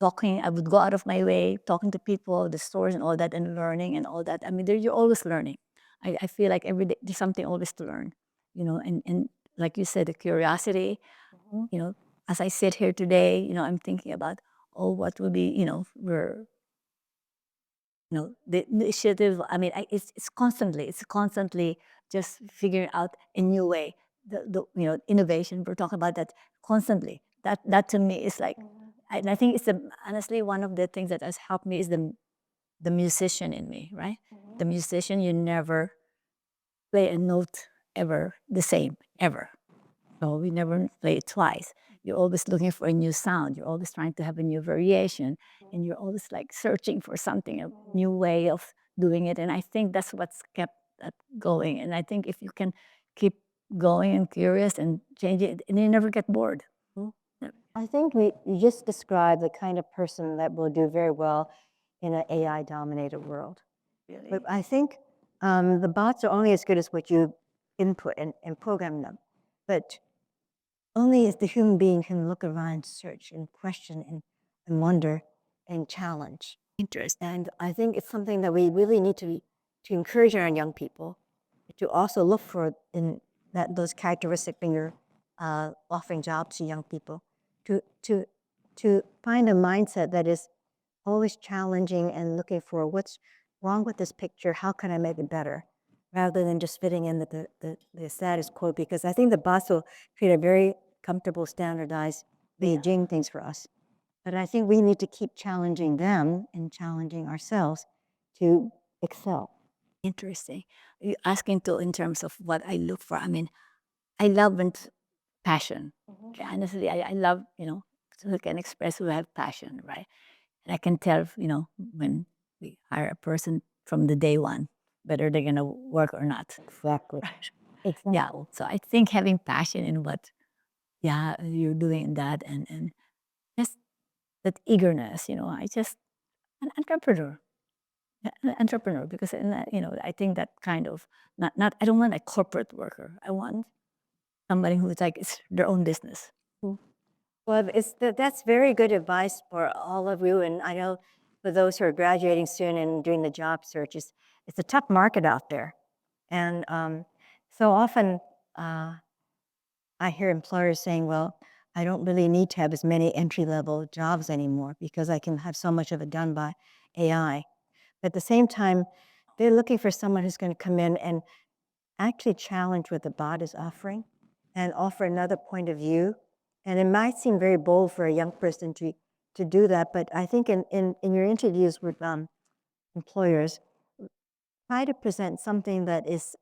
Talking, I would go out of my way, talking to people, the stores and all that, and learning and all that. I mean, you're always learning. I feel like every day there's something always to learn, and like you said, the curiosity, as I sit here today, I'm thinking about, oh, what will be, the initiative. I mean, it's constantly just figuring out a new way. The innovation, we're talking about that constantly. That to me is like, and I think it's honestly one of the things that has helped me is the musician in me, right? The musician, you never play a note ever the same, ever. So we never play it twice. You're always looking for a new sound. You're always trying to have a new variation. And you're always like searching for something, a new way of doing it. And I think that's what's kept that going. And I think if you can keep going and curious and change it, and you never get bored. I think you just described the kind of person that will do very well in an AI-dominated world. Really? But I think the bots are only as good as what you input and program them. But only as the human being can look around, search and question and wonder and challenge. Interest. And I think it's something that we really need to encourage our young people to also look for in those characteristics when you're offering jobs to young people, to find a mindset that is always challenging and looking for what's wrong with this picture, how can I make it better, rather than just fitting in the status quo, because I think the boss will create a very comfortable, standardized way of doing things for us. But I think we need to keep challenging them and challenging ourselves to excel. Interesting. You asking to in terms of what I look for. I mean, I love passion. Okay, honestly, I love, so we can express we have passion, right? And I can tell, when we hire a person from the day one, whether they're gonna work or not. Exactly. Yeah. So I think having passion in what, you're doing in that, and just that eagerness, I just an entrepreneur. Yeah, an entrepreneur, because I think that kind of not I don't want a corporate worker. I want somebody who's like it's their own business. Well, that's very good advice for all of you. And I know for those who are graduating soon and doing the job search, it's a tough market out there. And so often I hear employers saying, well, I don't really need to have as many entry-level jobs anymore because I can have so much of it done by AI. But at the same time, they're looking for someone who's going to come in and actually challenge what the bot is offering and offer another point of view. And it might seem very bold for a young person to do that, but I think in your interviews with employers, try to present something that is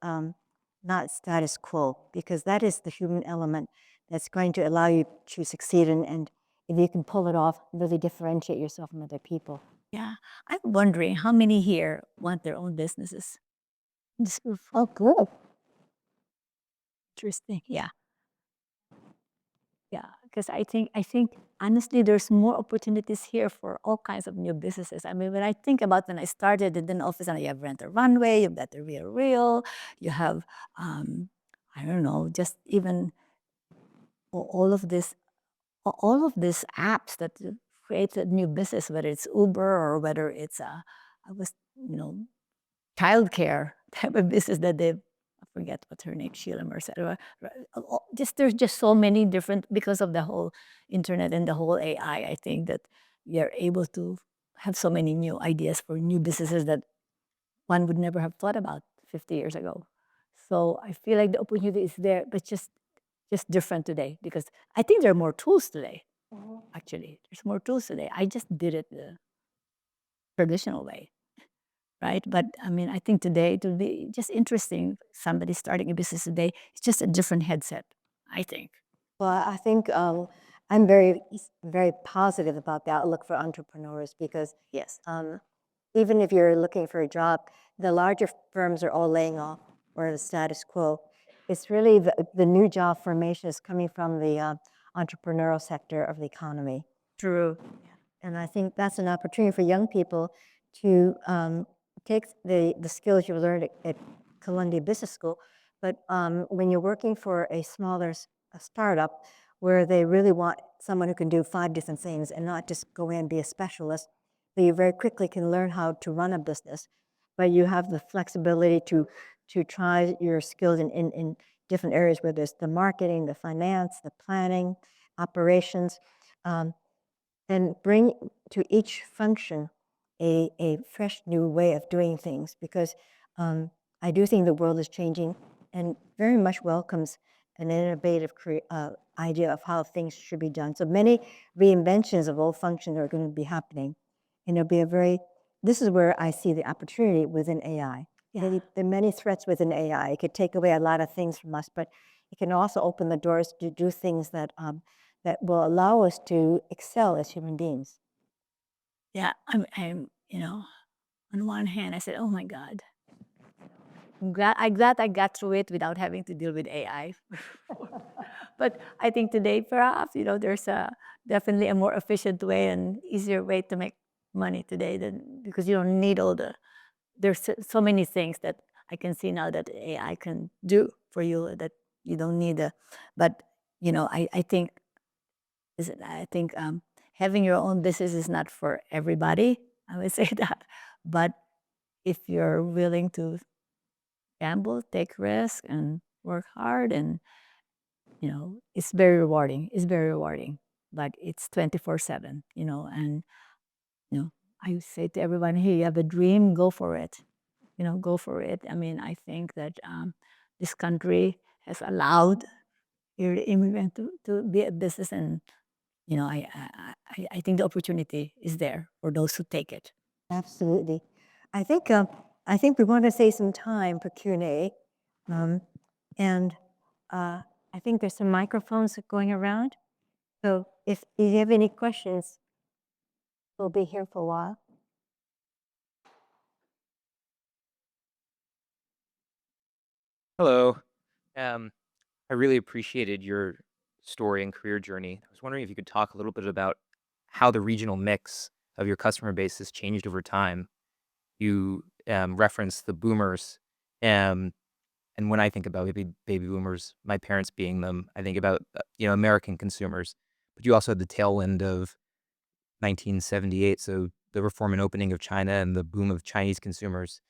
not status quo, because that is the human element that's going to allow you to succeed. And if you can pull it off, really differentiate yourself from other people. Yeah, I'm wondering how many here want their own businesses. Oh, good. Interesting. Yeah. Yeah, because I think honestly, there's more opportunities here for all kinds of new businesses. I mean, when I think about when I started, and then all of a sudden you have Rent a Runway, you've got the Real, you have, I don't know, just even all of this, all of these apps that create a new business, whether it's Uber or whether it's I was, childcare type of business that they, I forget what her name, Sheila Merced. Just there's just so many different, because of the whole internet and the whole AI. I think that you're able to have so many new ideas for new businesses that one would never have thought about 50 years ago. So I feel like the opportunity is there, but just different today, because I think there are more tools today. Actually, there's more tools today. I just did it the traditional way. Right? But I mean, I think today it would be just interesting. Somebody starting a business today, it's just a different headset, I think. Well, I think I'm very positive about the outlook for entrepreneurs, because Yes. even if you're looking for a job, the larger firms are all laying off, or the status quo. It's really the new job formation is coming from the entrepreneurial sector of the economy. True. And I think that's an opportunity for young people to take the skills you learned at Columbia Business School, but when you're working for a smaller a startup where they really want someone who can do 5 different things and not just go in and be a specialist, so you very quickly can learn how to run a business, but you have the flexibility to try your skills in different areas, whether it's the marketing, the finance, the planning, operations. And bring to each function a fresh new way of doing things, because I do think the world is changing and very much welcomes an innovative idea of how things should be done. So many reinventions of old functions are going to be happening. And it'll be this is where I see the opportunity within AI. Yeah. There are many threats within AI. It could take away a lot of things from us, but it can also open the doors to do things that will allow us to excel as human beings. Yeah. I'm on one hand, I said, oh my God. I'm glad I got through it without having to deal with AI. But I think today, perhaps, there's definitely a more efficient way and easier way to make money today, because you don't need there's so many things that I can see now that AI can do for you that you don't need but I think having your own business is not for everybody. I would say that, but if you're willing to gamble, take risk, and work hard, and it's very rewarding. It's very rewarding, but it's 24/7. And you know, I say to everyone, hey, you have a dream, go for it. Go for it. I mean, I think that this country has allowed your immigrant to be a business, and I think the opportunity is there for those who take it. Absolutely. I think we want to save some time for Q&A, and I think there's some microphones going around. So if you have any questions, we'll be here for a while. Hello. I really appreciated your story and career journey. I was wondering if you could talk a little bit about how the regional mix of your customer base has changed over time. You referenced the boomers, um, and when I think about baby boomers, my parents being them, I think about American consumers. But you also had the tailwind of 1978, so the reform and opening of China and the boom of Chinese consumers.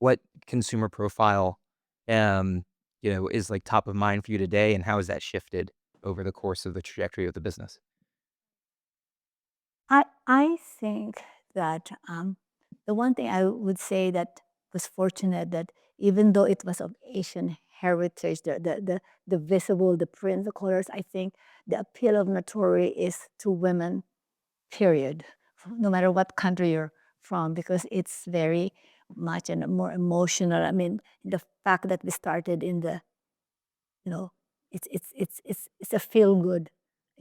What consumer profile, is like top of mind for you today, and how has that shifted over the course of the trajectory of the business? I think that the one thing I would say that was fortunate, that even though it was of Asian heritage, the visible, the print, the colors, I think the appeal of Natori is to women, period, no matter what country you're from, because it's very much and more emotional. I mean, the fact that we started in the, you know, it's a feel good.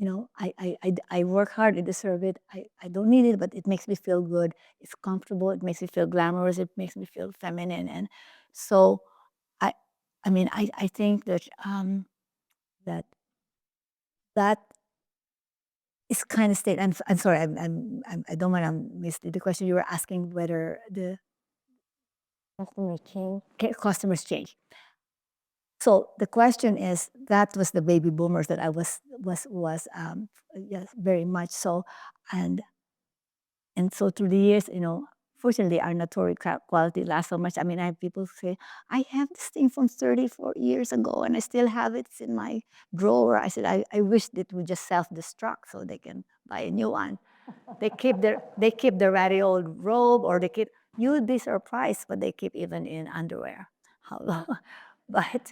I work hard, I deserve it. I don't need it, but it makes me feel good. It's comfortable. It makes me feel glamorous. It makes me feel feminine, and so I, I mean, I think that that that is kind of state. I'm sorry. I don't want to mislead the question. You were asking whether the Customers change. customers change. So the question is, that was the baby boomers that I was yes, very much so. And so through the years, fortunately our Natori quality lasts so much. I mean, I have people say, I have this thing from 34 years ago and I still have it. It's in my drawer. I said, I wish it would just self-destruct so they can buy a new one. They keep their ratty old robe, or you would be surprised what they keep even in underwear. How but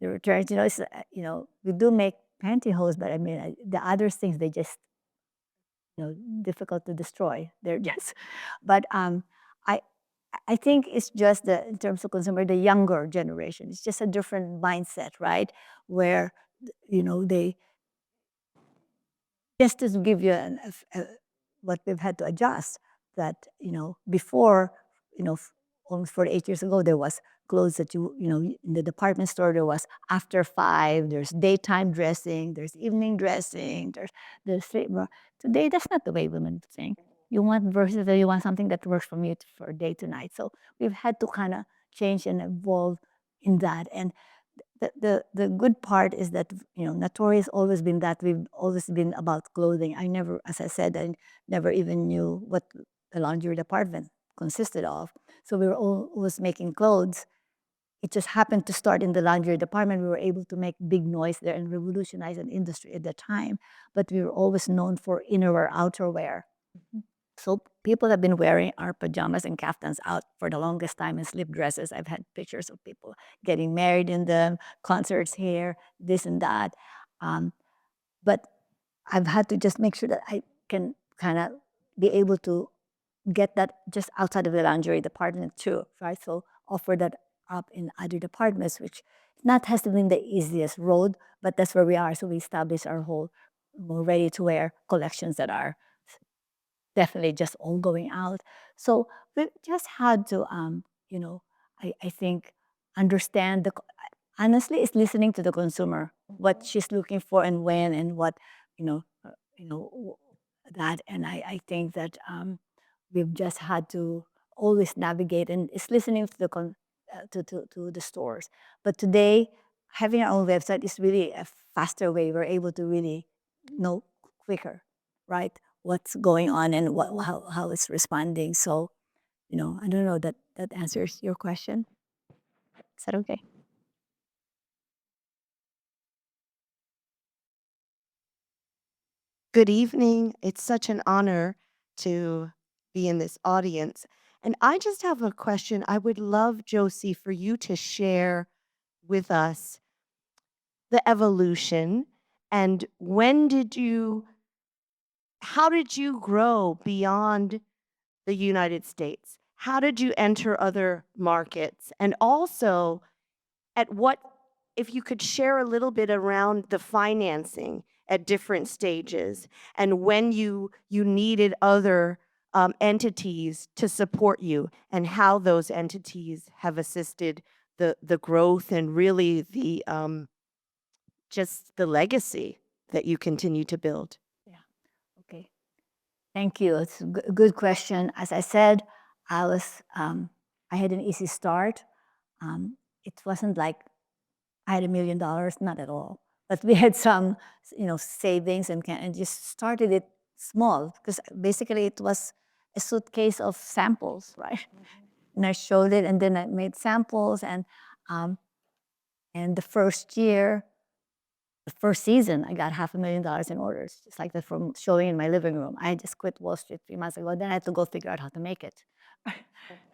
the returns, we do make pantyhose, but I mean, the other things, they just, difficult to destroy. They're just, but I, I think it's just in terms of consumer, the younger generation, it's just a different mindset, right? Where, they, just to give you what we've had to adjust, that before, almost 48 years ago, there was clothes that in the department store, there was after 5, there's daytime dressing, there's evening dressing, there's today that's not the way women think. You want versatile, you want something that works for you for day to night. So we've had to kind of change and evolve in that. And the good part is that Natori has always been that. We've always been about clothing. I never, as I said, I never even knew what the laundry department consisted of. So we were always making clothes. It just happened to start in the laundry department. We were able to make big noise there and revolutionize an industry at the time. But we were always known for innerwear, outerwear. So people have been wearing our pajamas and kaftans out for the longest time, and slip dresses. I've had pictures of people getting married in them, concerts here, this and that. But I've had to just make sure that I can kind of be able to get that just outside of the lingerie department too, right? So offer that up in other departments, which not has been the easiest road, but that's where we are. So we established our whole more ready-to-wear collections that are definitely just all going out. So we just had to, I think, understand honestly, it's listening to the consumer, what she's looking for and when and what, you know, that. And I think that we've just had to always navigate, and it's listening to to the stores. But today, having our own website is really a faster way. We're able to really know quicker, right? What's going on and how it's responding. So, I don't know that answers your question. Is that okay? Good evening. It's such an honor to be in this audience. And I just have a question. I would love, Josie, for you to share with us the evolution and how did you grow beyond the United States? How did you enter other markets? And also, at what if you could share a little bit around the financing at different stages and when you needed other entities to support you and how those entities have assisted the growth and really the just the legacy that you continue to build. Yeah. Okay. Thank you. It's a good question. As I said, I had an easy start. It wasn't like I had $1 million, not at all. But we had some, savings and just started it small because basically it was a suitcase of samples, right? And I showed it, and then I made samples, and the first year, the first season, I got $500,000 in orders, just like that from showing in my living room. I just quit Wall Street 3 months ago. Then I had to go figure out how to make it.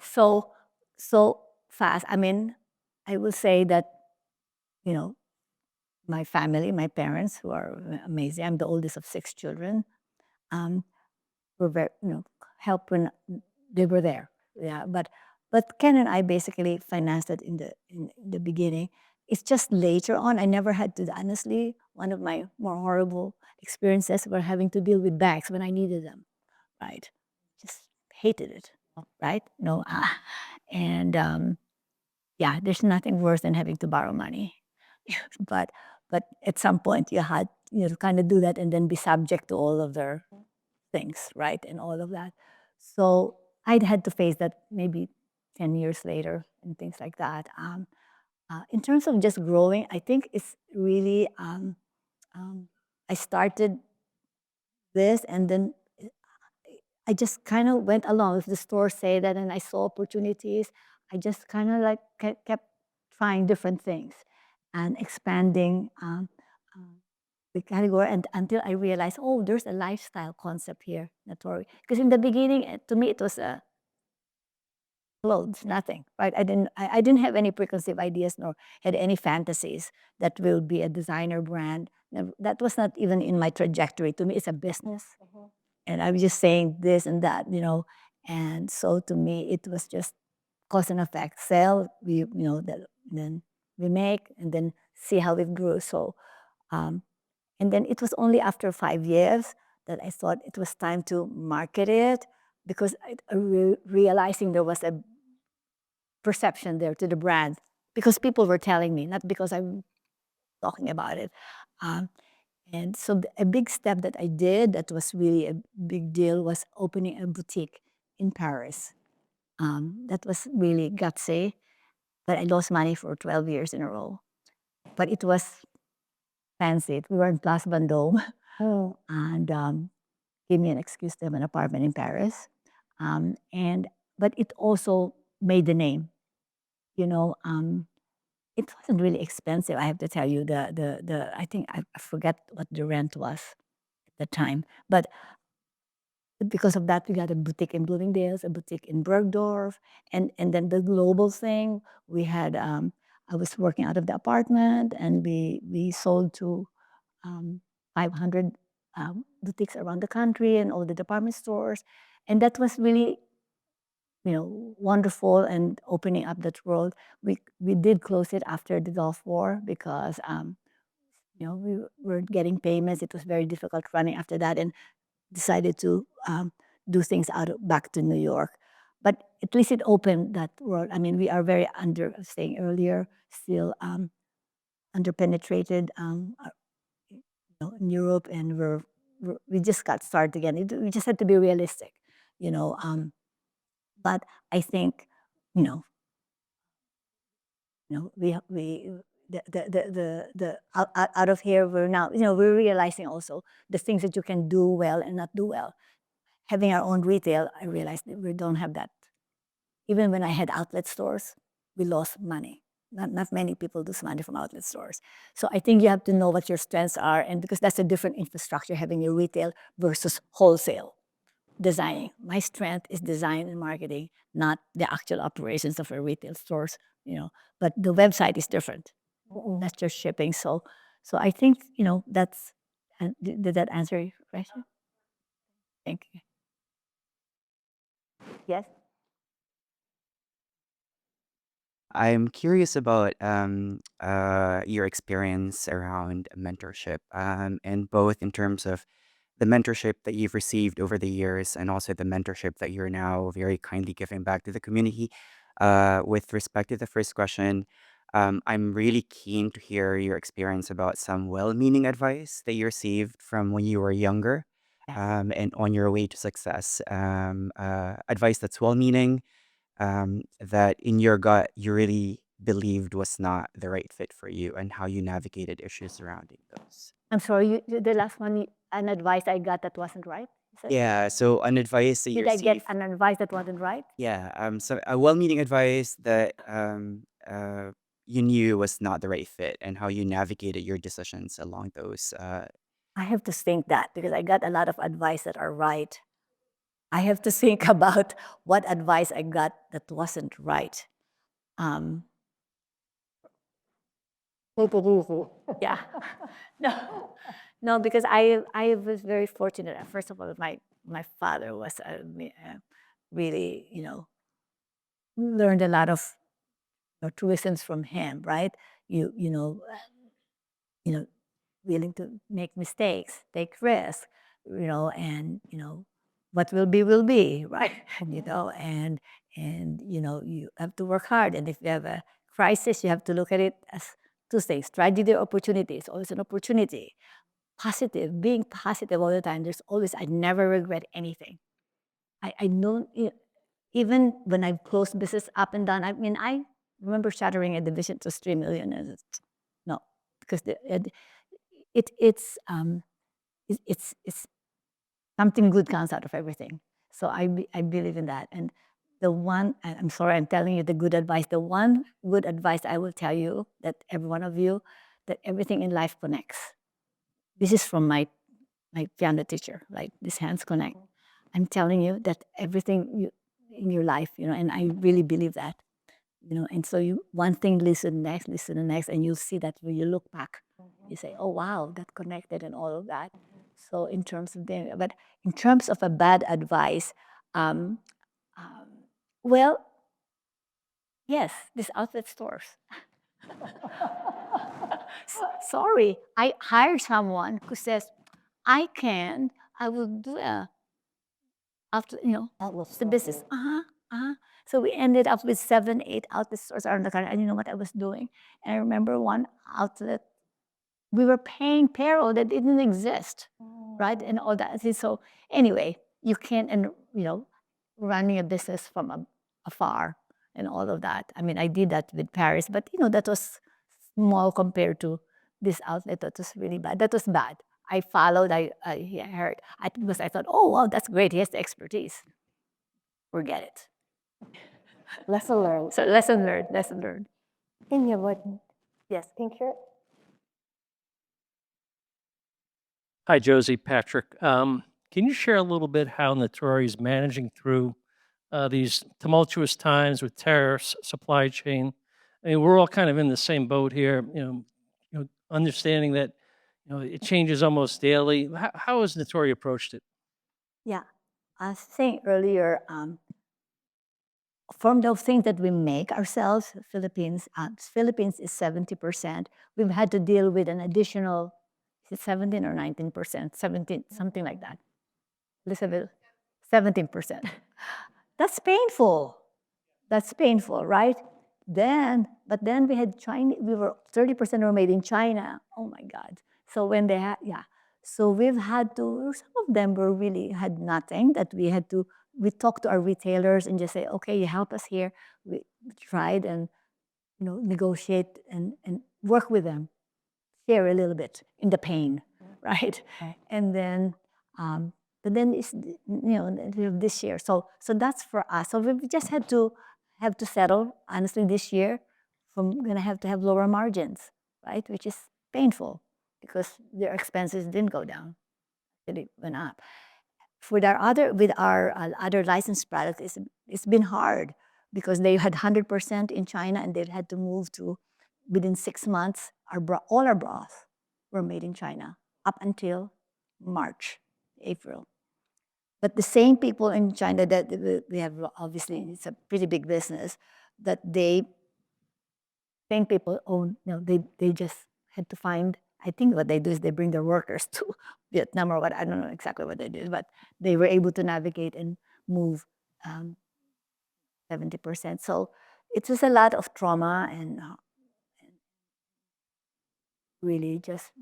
so, so fast. I mean, I will say that, you know, my family, my parents, who are amazing. I'm the oldest of 6 children. Were very, help when they were there. Yeah, but Ken and I basically financed it in the beginning. It's just later on. I never had to. Honestly, one of my more horrible experiences were having to deal with banks when I needed them. Right, just hated it. Right, no, and yeah, there's nothing worse than having to borrow money. but but at some point you had to kind of do that and then be subject to all of their things, right, and all of that. So I'd had to face that maybe 10 years later and things like that. In terms of just growing, I think it's really I started this and then I just kind of went along. If the store say that and I saw opportunities, I just kind of like kept trying different things and expanding the category and until I realized, oh, there's a lifestyle concept here, Natori. Because in the beginning, to me, it was clothes, nothing, right? I didn't have any preconceived ideas nor had any fantasies that will be a designer brand. That was not even in my trajectory. To me, it's a business. And I was just saying this and that. And so to me, it was just cause and effect. Sell, then we make, and then see how it grew. So, and then it was only after 5 years that I thought it was time to market it because realizing there was a perception there to the brand because people were telling me, not because I'm talking about it. And so a big step that I did that was really a big deal was opening a boutique in Paris. That was really gutsy, but I lost money for 12 years in a row. But it was fancy. We were in Place Vendôme and gave me an excuse to have an apartment in Paris. But it also made the name. It wasn't really expensive. I have to tell you I think I forget what the rent was at the time, but because of that, we got a boutique in Bloomingdale's, a boutique in Bergdorf, and then the global thing. We had I was working out of the apartment, and we sold to 500 boutiques around the country and all the department stores, and that was really wonderful and opening up that world. We did close it after the Gulf War because we were getting payments. It was very difficult running after that, and decided to do things back to New York. But at least it opened that world. I mean, we are very saying earlier, still underpenetrated in Europe, and we just got started again. We just had to be realistic, but I think, we out of here we're now, we're realizing also the things that you can do well and not do well. Having our own retail, I realized that we don't have that. Even when I had outlet stores, we lost money. not many people do money from outlet stores. So I think you have to know what your strengths are, and because that's a different infrastructure, having your retail versus wholesale designing. My strength is design and marketing, not the actual operations of a retail stores, but the website is different. That's just shipping. So I think, that's, did that answer your question? Thank you. Yes? I'm curious about your experience around mentorship, and both in terms of the mentorship that you've received over the years and also the mentorship that you're now very kindly giving back to the community. With respect to the first question, I'm really keen to hear your experience about some well-meaning advice that you received from when you were younger, Yes. and on your way to success. Advice that's well-meaning, that in your gut you really believed was not the right fit for you, and how you navigated issues surrounding those. I'm sorry, the last one, an advice I got that wasn't right? You said? Yeah, so an advice that you Did I get received. an advice that wasn't right? Yeah, so a well-meaning advice that you knew was not the right fit, and how you navigated your decisions along those. I have to think that because I got a lot of advice that are right. I have to think about what advice I got that wasn't right. Um, Take it easy. yeah, no, no, because I was very fortunate. First of all, my father was really, learned a lot of truisms from him, right? You know, willing to make mistakes, take risks, and what will be, right? And you have to work hard. And if you have a crisis, you have to look at it as two things: tragedy or opportunity. It's always an opportunity. Positive, being positive all the time. I never regret anything. I don't, even when I've closed business up and down. I mean, I remember shattering a division to 3 million. And no, because it's something good comes out of everything. So I believe in that. And I'm sorry, I'm telling you the good advice. The one good advice I will tell you, that every one of you, that everything in life connects. This is from my piano teacher, like these hands connect. I'm telling you that everything in your life, and I really believe that. And so one thing leads to the next, and you'll see that when you look back, you say, oh wow, that connected and all of that. So in terms of but in terms of a bad advice, um, well, yes, these outlet stores. Sorry, I hired someone who says, I will do after, the business. So we ended up with 7, 8 outlet stores around the country. And you know what I was doing? And I remember one outlet, we were paying payroll that didn't exist, right? And all that. So anyway, you can't, and running a business from afar and all of that. I mean, I did that with Paris, but that was small compared to this outlet. That was really bad. That was bad. I followed, I heard, because I thought, oh, wow, that's great. He has the expertise. Forget it. Lesson learned. So lesson learned. India, what? Yes. Pink shirt? Hi, Josie, Patrick. Can you share a little bit how Natori is managing through these tumultuous times with tariffs, supply chain? I mean, we're all kind of in the same boat here. Understanding that it changes almost daily. How has Natori approached it? Yeah. I was saying earlier, from those things that we make ourselves, Philippines is 70%. We've had to deal with an additional, is it 17 or 19%? 17, something like that. Elizabeth, 17%. That's painful. That's painful, right? But then we had China, we were 30% were made in China. Oh my God. So when they had, yeah. So we've had to, some of them were really had nothing that we talked to our retailers and just say, okay, you help us here. We tried and, negotiate and work with them, share a little bit in the pain, right? And then, but then it's, this year. So that's for us. So we just have to settle, honestly, this year going to have lower margins, right? Which is painful because their expenses didn't go down, it went up. With our other licensed products, it's been hard because they had 100% in China and they've had to move to within 6 months. All our bras were made in China up until March, April. But the same people in China that we have, obviously, it's a pretty big business, that same people own, they just had to find, I think what they do is they bring their workers to Vietnam or what, I don't know exactly what they did, but they were able to navigate and move 70%. So it was a lot of trauma and really just.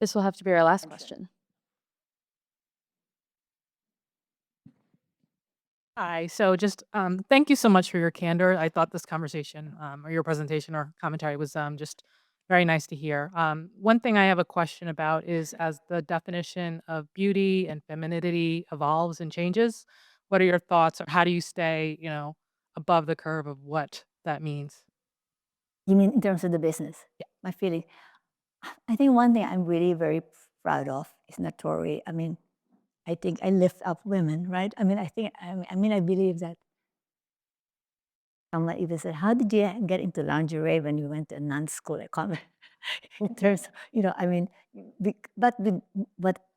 This will have to be our last question. Hi. So just thank you so much for your candor. I thought this conversation or your presentation or commentary was just very nice to hear. One thing I have a question about is as the definition of beauty and femininity evolves and changes, what are your thoughts or how do you stay, above the curve of what that means? You mean in terms of the business? Yeah. My feeling. I think one thing I'm really very proud of is Natori. I mean, I think I lift up women, right? I mean, I believe that. Someone even said, "How did you get into lingerie when you went to a nun school?" I comment in terms, I mean, but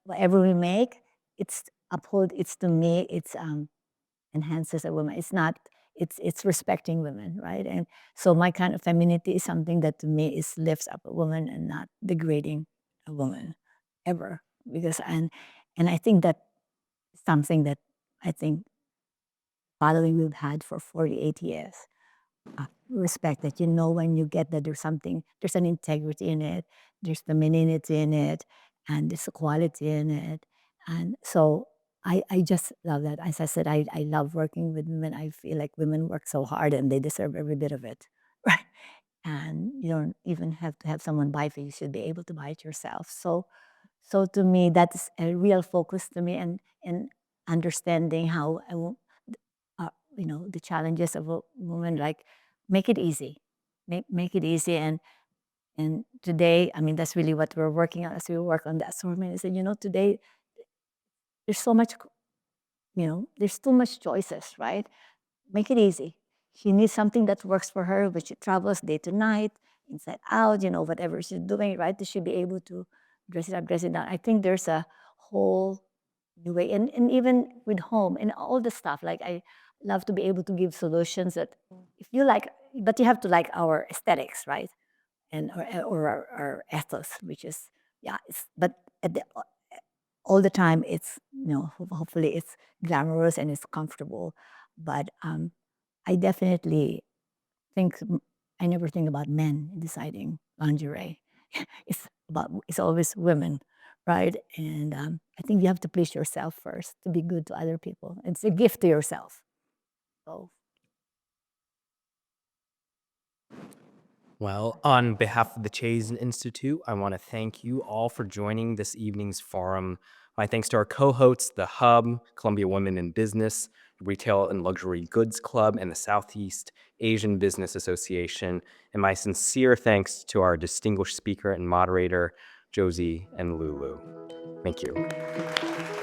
whatever we make, it's to me, it's enhances a woman. It's not, it's respecting women, right? And so my kind of femininity is something that to me is lifts up a woman and not degrading a woman ever. Because and I think that something that I think following we've had for 48 years. Respect that when you get that there's an integrity in it, there's femininity in it, and there's a quality in it. And so I just love that. As I said, I love working with women. I feel like women work so hard and they deserve every bit of it, right? And you don't even have to have someone buy it for you. You should be able to buy it yourself. So to me, that's a real focus to me, and understanding how the challenges of a woman, like make it easy, make it easy, and today, I mean, that's really what we're working on as we work on the assortment. Is that today there's so much, there's too much choices, right? Make it easy. She needs something that works for her, but she travels day to night, inside out, whatever she's doing, right? She should be able to dress it up, dress it down. I think there's a whole new way. And even with home and all the stuff, like I love to be able to give solutions that if you like, but you have to like our aesthetics, right? And or our ethos, which is, but at all the time it's, hopefully it's glamorous and it's comfortable. But I definitely think I never think about men deciding lingerie. It's always women, right? And I think you have to please yourself first to be good to other people. It's a gift to yourself. So. Well, on behalf of the Chazen Institute, I want to thank you all for joining this evening's forum. My thanks to our co-hosts, The Hub, Columbia Women in Business, Retail and Luxury Goods Club, and the Southeast Asian Business Association. And my sincere thanks to our distinguished speaker and moderator, Josie and Lulu. Thank you.